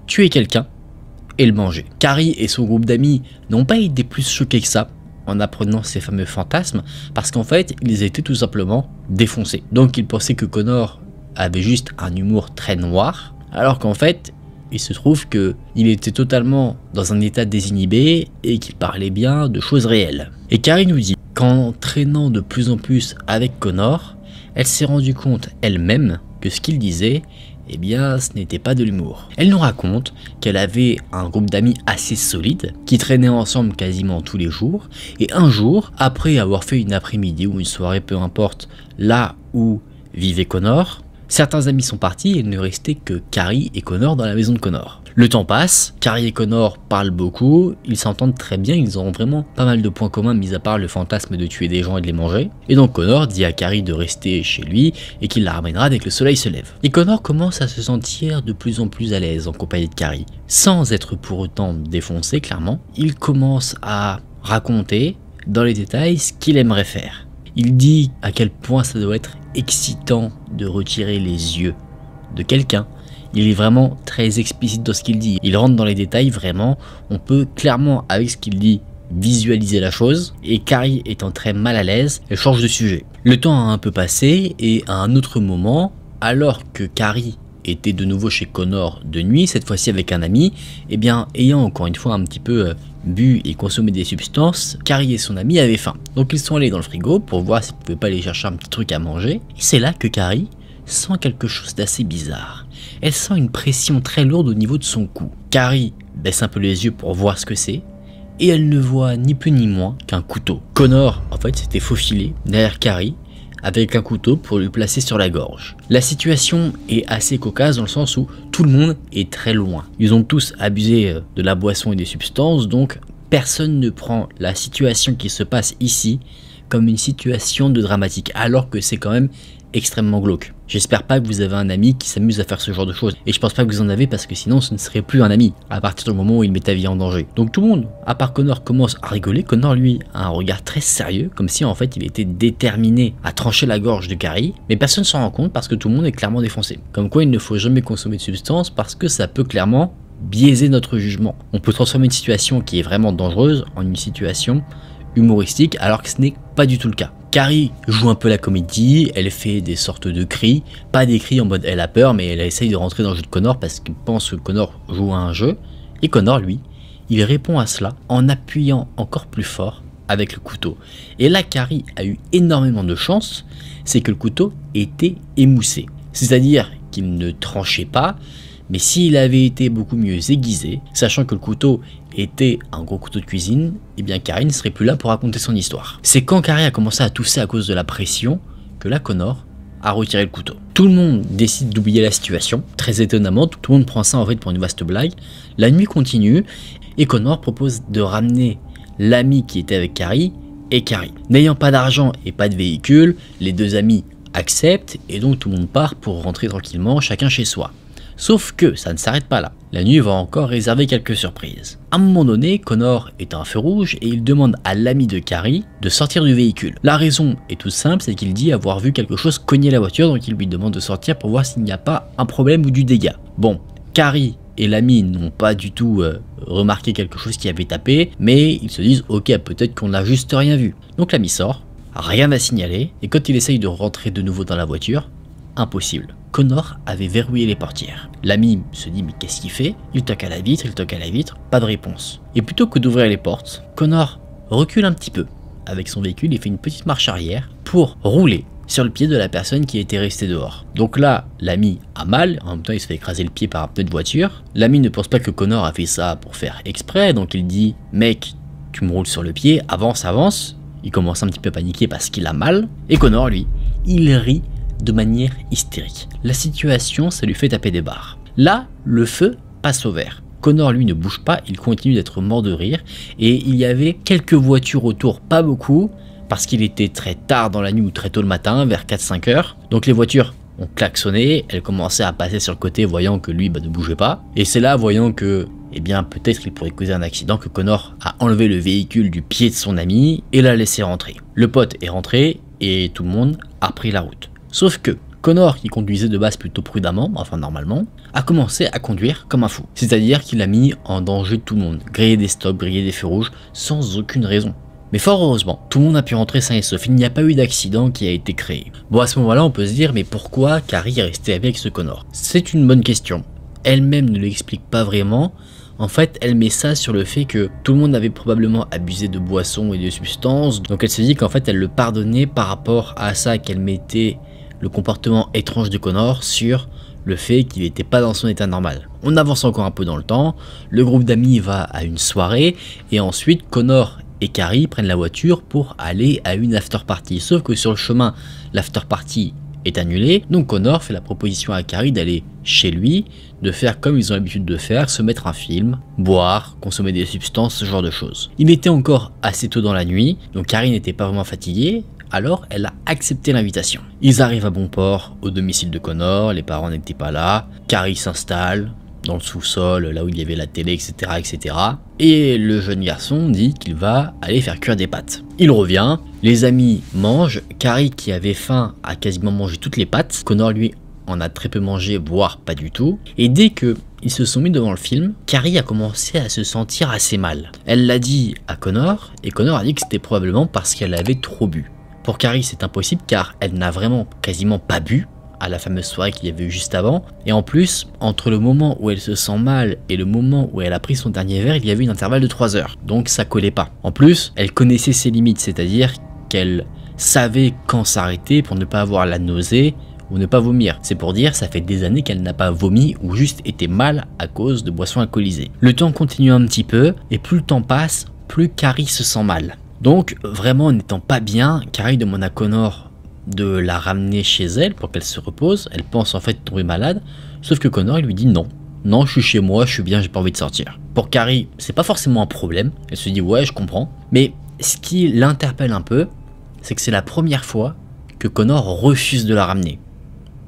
tuer quelqu'un et le manger. Carrie et son groupe d'amis n'ont pas été plus choqués que ça en apprenant ces fameux fantasmes, parce qu'en fait, ils étaient tout simplement défoncés. Donc ils pensaient que Connor avait juste un humour très noir, alors qu'en fait, il se trouve qu'il était totalement dans un état désinhibé et qu'il parlait bien de choses réelles. Et Carrie nous dit qu'en traînant de plus en plus avec Connor, elle s'est rendue compte elle-même que ce qu'il disait, eh bien ce n'était pas de l'humour. Elle nous raconte qu'elle avait un groupe d'amis assez solide, qui traînaient ensemble quasiment tous les jours, et un jour, après avoir fait une après-midi ou une soirée, peu importe, là où vivait Connor, certains amis sont partis et il ne restait que Carrie et Connor dans la maison de Connor. Le temps passe, Carrie et Connor parlent beaucoup, ils s'entendent très bien, ils ont vraiment pas mal de points communs mis à part le fantasme de tuer des gens et de les manger. Et donc Connor dit à Carrie de rester chez lui et qu'il la ramènera dès que le soleil se lève. Et Connor commence à se sentir de plus en plus à l'aise en compagnie de Carrie. Sans être pour autant défoncé clairement, il commence à raconter dans les détails ce qu'il aimerait faire. Il dit à quel point ça doit être excitant de retirer les yeux de quelqu'un. Il est vraiment très explicite dans ce qu'il dit. Il rentre dans les détails vraiment. On peut clairement, avec ce qu'il dit, visualiser la chose. Et Carrie étant très mal à l'aise, elle change de sujet. Le temps a un peu passé et à un autre moment, alors que Carrie était de nouveau chez Connor de nuit, cette fois-ci avec un ami, eh bien, ayant encore une fois un petit peu bu et consommé des substances, Carrie et son ami avaient faim. Donc ils sont allés dans le frigo pour voir s'ils ne pouvaient pas aller chercher un petit truc à manger. Et c'est là que Carrie sent quelque chose d'assez bizarre. Elle sent une pression très lourde au niveau de son cou. Carrie baisse un peu les yeux pour voir ce que c'est, et elle ne voit ni plus ni moins qu'un couteau. Connor, en fait, s'était faufilé derrière Carrie avec un couteau pour lui placer sur la gorge. La situation est assez cocasse dans le sens où tout le monde est très loin. Ils ont tous abusé de la boisson et des substances, donc personne ne prend la situation qui se passe ici comme une situation de dramatique, alors que c'est quand même extrêmement glauque. J'espère pas que vous avez un ami qui s'amuse à faire ce genre de choses, et je pense pas que vous en avez parce que sinon ce ne serait plus un ami à partir du moment où il met ta vie en danger. Donc tout le monde, à part Connor, commence à rigoler. Connor lui a un regard très sérieux, comme si en fait il était déterminé à trancher la gorge de Carrie, mais personne s'en rend compte parce que tout le monde est clairement défoncé. Comme quoi il ne faut jamais consommer de substances parce que ça peut clairement biaiser notre jugement. On peut transformer une situation qui est vraiment dangereuse en une situation humoristique alors que ce n'est pas du tout le cas. Carrie joue un peu la comédie, elle fait des sortes de cris, pas des cris en mode elle a peur, mais elle essaye de rentrer dans le jeu de Connor parce qu'elle pense que Connor joue à un jeu, et Connor lui, il répond à cela en appuyant encore plus fort avec le couteau. Et là Carrie a eu énormément de chance, c'est que le couteau était émoussé, c'est-à-dire qu'il ne tranchait pas, mais s'il avait été beaucoup mieux aiguisé, sachant que le couteau était un gros couteau de cuisine, eh bien Carrie ne serait plus là pour raconter son histoire. C'est quand Carrie a commencé à tousser à cause de la pression que là Connor a retiré le couteau. Tout le monde décide d'oublier la situation, très étonnamment, tout le monde prend ça en fait pour une vaste blague. La nuit continue et Connor propose de ramener l'ami qui était avec Carrie et Carrie. N'ayant pas d'argent et pas de véhicule, les deux amis acceptent et donc tout le monde part pour rentrer tranquillement chacun chez soi. Sauf que ça ne s'arrête pas là, la nuit va encore réserver quelques surprises. À un moment donné, Connor est à un feu rouge et il demande à l'ami de Carrie de sortir du véhicule. La raison est toute simple, c'est qu'il dit avoir vu quelque chose cogner la voiture, donc il lui demande de sortir pour voir s'il n'y a pas un problème ou du dégât. Bon, Carrie et l'ami n'ont pas du tout remarqué quelque chose qui avait tapé, mais ils se disent ok, peut-être qu'on n'a juste rien vu. Donc l'ami sort, rien à signaler, et quand il essaye de rentrer de nouveau dans la voiture, impossible. Connor avait verrouillé les portières. L'ami se dit mais qu'est-ce qu'il fait? Il toque à la vitre, pas de réponse. Et plutôt que d'ouvrir les portes, Connor recule un petit peu. Avec son véhicule, il fait une petite marche arrière pour rouler sur le pied de la personne qui était restée dehors. Donc là, l'ami a mal, en même temps il se fait écraser le pied par un pneu de voiture. L'ami ne pense pas que Connor a fait ça pour faire exprès, donc il dit mec, tu me roules sur le pied, avance, avance. Il commence un petit peu à paniquer parce qu'il a mal. Et Connor, lui, il rit de manière hystérique. La situation, ça lui fait taper des barres. Là, le feu passe au vert. Connor, lui, ne bouge pas, il continue d'être mort de rire. Et il y avait quelques voitures autour, pas beaucoup, parce qu'il était très tard dans la nuit ou très tôt le matin, vers 4-5 heures. Donc les voitures ont klaxonné, elles commençaient à passer sur le côté, voyant que lui ne bougeait pas. Et c'est là, voyant que, eh bien, peut-être il pourrait causer un accident, que Connor a enlevé le véhicule du pied de son ami et l'a laissé rentrer. Le pote est rentré et tout le monde a pris la route. Sauf que Connor, qui conduisait de base plutôt prudemment, enfin normalement, a commencé à conduire comme un fou. C'est-à-dire qu'il a mis en danger tout le monde, grillé des stops, grillé des feux rouges, sans aucune raison. Mais fort heureusement, tout le monde a pu rentrer sain et sauf, il n'y a pas eu d'accident qui a été créé. Bon, à ce moment-là, on peut se dire, mais pourquoi Carrie est restée avec ce Connor? C'est une bonne question. Elle-même ne l'explique pas vraiment. En fait, elle met ça sur le fait que tout le monde avait probablement abusé de boissons et de substances, donc elle se dit qu'en fait, elle le pardonnait par rapport à ça, qu'elle mettait le comportement étrange de Connor sur le fait qu'il n'était pas dans son état normal. On avance encore un peu dans le temps, le groupe d'amis va à une soirée, et ensuite Connor et Carrie prennent la voiture pour aller à une after party. Sauf que sur le chemin, l'after party est annulée, donc Connor fait la proposition à Carrie d'aller chez lui, de faire comme ils ont l'habitude de faire, se mettre un film, boire, consommer des substances, ce genre de choses. Il était encore assez tôt dans la nuit, donc Carrie n'était pas vraiment fatiguée, alors elle a accepté l'invitation. Ils arrivent à bon port, au domicile de Connor, les parents n'étaient pas là, Carrie s'installe dans le sous-sol, là où il y avait la télé, etc., etc. Et le jeune garçon dit qu'il va aller faire cuire des pâtes. Il revient, les amis mangent, Carrie qui avait faim a quasiment mangé toutes les pâtes, Connor lui en a très peu mangé, voire pas du tout. Et dès que ils se sont mis devant le film, Carrie a commencé à se sentir assez mal. Elle l'a dit à Connor, et Connor a dit que c'était probablement parce qu'elle avait trop bu. Pour Carrie, c'est impossible car elle n'a vraiment quasiment pas bu à la fameuse soirée qu'il y avait eu juste avant. Et en plus, entre le moment où elle se sent mal et le moment où elle a pris son dernier verre, il y avait une intervalle de 3 heures. Donc ça collait pas. En plus, elle connaissait ses limites, c'est-à-dire qu'elle savait quand s'arrêter pour ne pas avoir la nausée ou ne pas vomir. C'est pour dire, ça fait des années qu'elle n'a pas vomi ou juste été mal à cause de boissons alcoolisées. Le temps continue un petit peu, et plus le temps passe, plus Carrie se sent mal. Donc vraiment n'étant pas bien, Carrie demande à Connor de la ramener chez elle pour qu'elle se repose. Elle pense en fait tomber malade, sauf que Connor il lui dit non. Non, je suis chez moi, je suis bien, j'ai pas envie de sortir. Pour Carrie, c'est pas forcément un problème. Elle se dit ouais, je comprends. Mais ce qui l'interpelle un peu, c'est que c'est la première fois que Connor refuse de la ramener.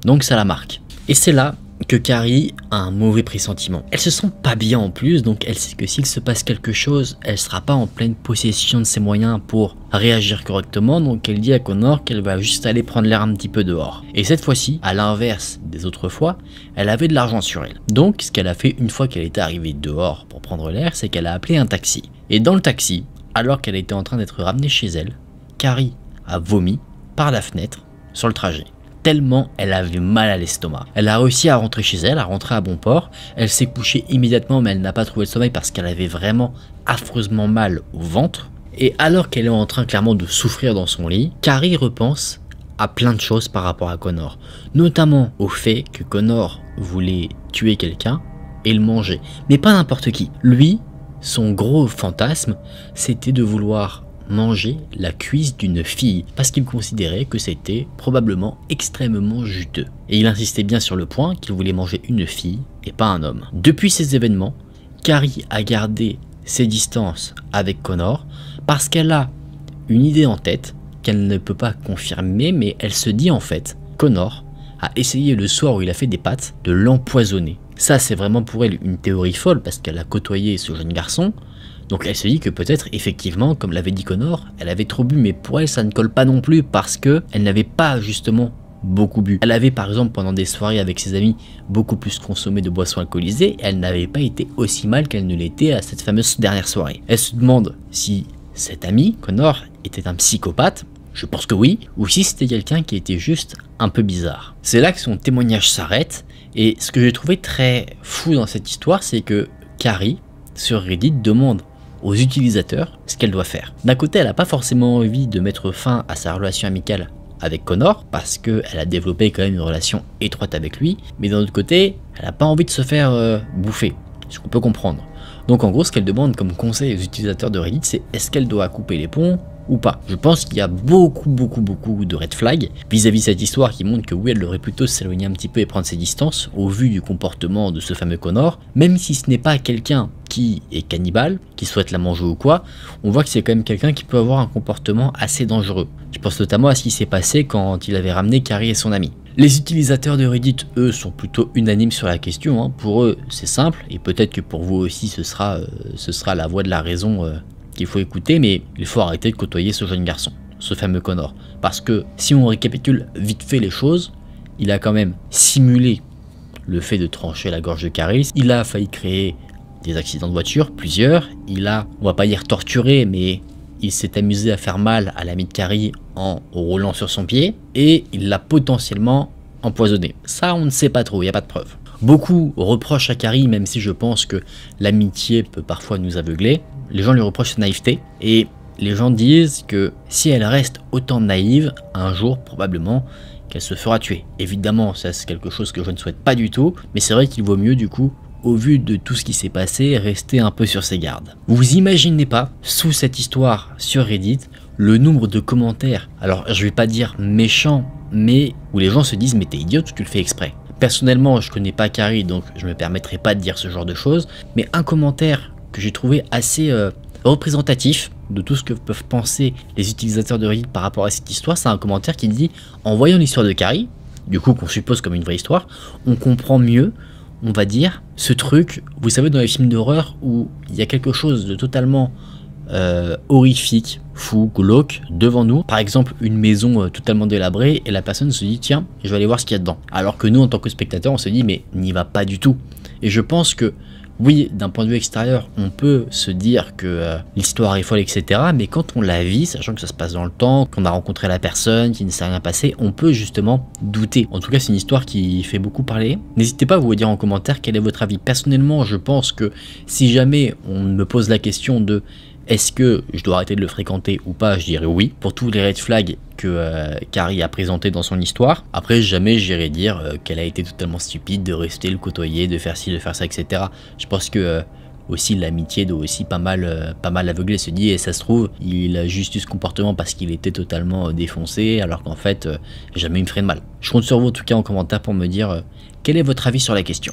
Donc ça la marque. Et c'est là que Carrie a un mauvais pressentiment. Elle se sent pas bien en plus, donc elle sait que s'il se passe quelque chose, elle sera pas en pleine possession de ses moyens pour réagir correctement, donc elle dit à Connor qu'elle va juste aller prendre l'air un petit peu dehors. Et cette fois-ci, à l'inverse des autres fois, elle avait de l'argent sur elle. Donc ce qu'elle a fait une fois qu'elle était arrivée dehors pour prendre l'air, c'est qu'elle a appelé un taxi. Et dans le taxi, alors qu'elle était en train d'être ramenée chez elle, Carrie a vomi par la fenêtre sur le trajet. Tellement elle avait mal à l'estomac. Elle a réussi à rentrer chez elle, à rentrer à bon port. Elle s'est couchée immédiatement, mais elle n'a pas trouvé le sommeil parce qu'elle avait vraiment affreusement mal au ventre. Et alors qu'elle est en train clairement de souffrir dans son lit, Carrie repense à plein de choses par rapport à Connor. Notamment au fait que Connor voulait tuer quelqu'un et le manger. Mais pas n'importe qui. Lui, son gros fantasme, c'était de vouloir manger la cuisse d'une fille parce qu'il considérait que c'était probablement extrêmement juteux. Et il insistait bien sur le point qu'il voulait manger une fille et pas un homme. Depuis ces événements, Carrie a gardé ses distances avec Connor parce qu'elle a une idée en tête qu'elle ne peut pas confirmer, mais elle se dit en fait, Connor a essayé le soir où il a fait des pâtes de l'empoisonner. Ça c'est vraiment pour elle une théorie folle parce qu'elle a côtoyé ce jeune garçon. Donc elle se dit que peut-être effectivement, comme l'avait dit Connor, elle avait trop bu, mais pour elle ça ne colle pas non plus parce que elle n'avait pas justement beaucoup bu. Elle avait par exemple pendant des soirées avec ses amis beaucoup plus consommé de boissons alcoolisées, et elle n'avait pas été aussi mal qu'elle ne l'était à cette fameuse dernière soirée. Elle se demande si cet ami, Connor, était un psychopathe, je pense que oui, ou si c'était quelqu'un qui était juste un peu bizarre. C'est là que son témoignage s'arrête, et ce que j'ai trouvé très fou dans cette histoire, c'est que Carrie, sur Reddit, demande aux utilisateurs ce qu'elle doit faire. D'un côté, elle n'a pas forcément envie de mettre fin à sa relation amicale avec Connor, parce qu'elle a développé quand même une relation étroite avec lui, mais d'un autre côté, elle n'a pas envie de se faire bouffer, ce qu'on peut comprendre. Donc en gros, ce qu'elle demande comme conseil aux utilisateurs de Reddit, c'est est-ce qu'elle doit couper les ponts ou pas. Je pense qu'il y a beaucoup de red flags vis-à-vis de cette histoire qui montre que oui, elle devrait plutôt s'éloigner un petit peu et prendre ses distances au vu du comportement de ce fameux Connor, même si ce n'est pas quelqu'un qui est cannibale, qui souhaite la manger ou quoi, on voit que c'est quand même quelqu'un qui peut avoir un comportement assez dangereux. Je pense notamment à ce qui s'est passé quand il avait ramené Carrie et son ami. Les utilisateurs de Reddit, eux, sont plutôt unanimes sur la question, hein. Pour eux, c'est simple, et peut-être que pour vous aussi, ce sera la voix de la raison qu'il faut écouter, mais il faut arrêter de côtoyer ce jeune garçon, ce fameux Connor. Parce que si on récapitule vite fait les choses, il a quand même simulé le fait de trancher la gorge de Carrie, il a failli créer des accidents de voiture, plusieurs, il a, on va pas dire torturé, mais il s'est amusé à faire mal à l'ami de Carrie en roulant sur son pied, et il l'a potentiellement empoisonné. Ça, on ne sait pas trop, il n'y a pas de preuve. Beaucoup reprochent à Carrie, même si je pense que l'amitié peut parfois nous aveugler, les gens lui reprochent sa naïveté, et les gens disent que si elle reste autant naïve, un jour probablement qu'elle se fera tuer. Évidemment, ça c'est quelque chose que je ne souhaite pas du tout, mais c'est vrai qu'il vaut mieux du coup, au vu de tout ce qui s'est passé, rester un peu sur ses gardes. Vous imaginez pas, sous cette histoire sur Reddit, le nombre de commentaires, alors je vais pas dire méchants, mais où les gens se disent mais t'es idiote ou tu le fais exprès. Personnellement, je connais pas Carrie, donc je me permettrai pas de dire ce genre de choses, mais un commentaire que j'ai trouvé assez représentatif de tout ce que peuvent penser les utilisateurs de Reddit par rapport à cette histoire, c'est un commentaire qui dit « En voyant l'histoire de Carrie, du coup qu'on suppose comme une vraie histoire, on comprend mieux, on va dire, ce truc, vous savez dans les films d'horreur où il y a quelque chose de totalement horrifique, fou, glauque devant nous, par exemple une maison totalement délabrée et la personne se dit tiens je vais aller voir ce qu'il y a dedans, alors que nous en tant que spectateurs on se dit mais n'y va pas du tout. Et je pense que oui, d'un point de vue extérieur, on peut se dire que l'histoire est folle, etc. Mais quand on la vit, sachant que ça se passe dans le temps, qu'on a rencontré la personne, qu'il ne s'est rien passé, on peut justement douter. En tout cas, c'est une histoire qui fait beaucoup parler. N'hésitez pas à vous dire en commentaire quel est votre avis. Personnellement, je pense que si jamais on me pose la question de Est-ce que je dois arrêter de le fréquenter ou pas? Je dirais oui, pour tous les red flags que Carrie a présenté dans son histoire. Après, jamais j'irai dire qu'elle a été totalement stupide de rester le côtoyer, de faire ci, de faire ça, etc. Je pense que aussi l'amitié doit aussi pas mal aveugler, se dit, et ça se trouve, il a juste eu ce comportement parce qu'il était totalement défoncé, alors qu'en fait, jamais il me ferait de mal. Je compte sur vous en tout cas en commentaire pour me dire quel est votre avis sur la question.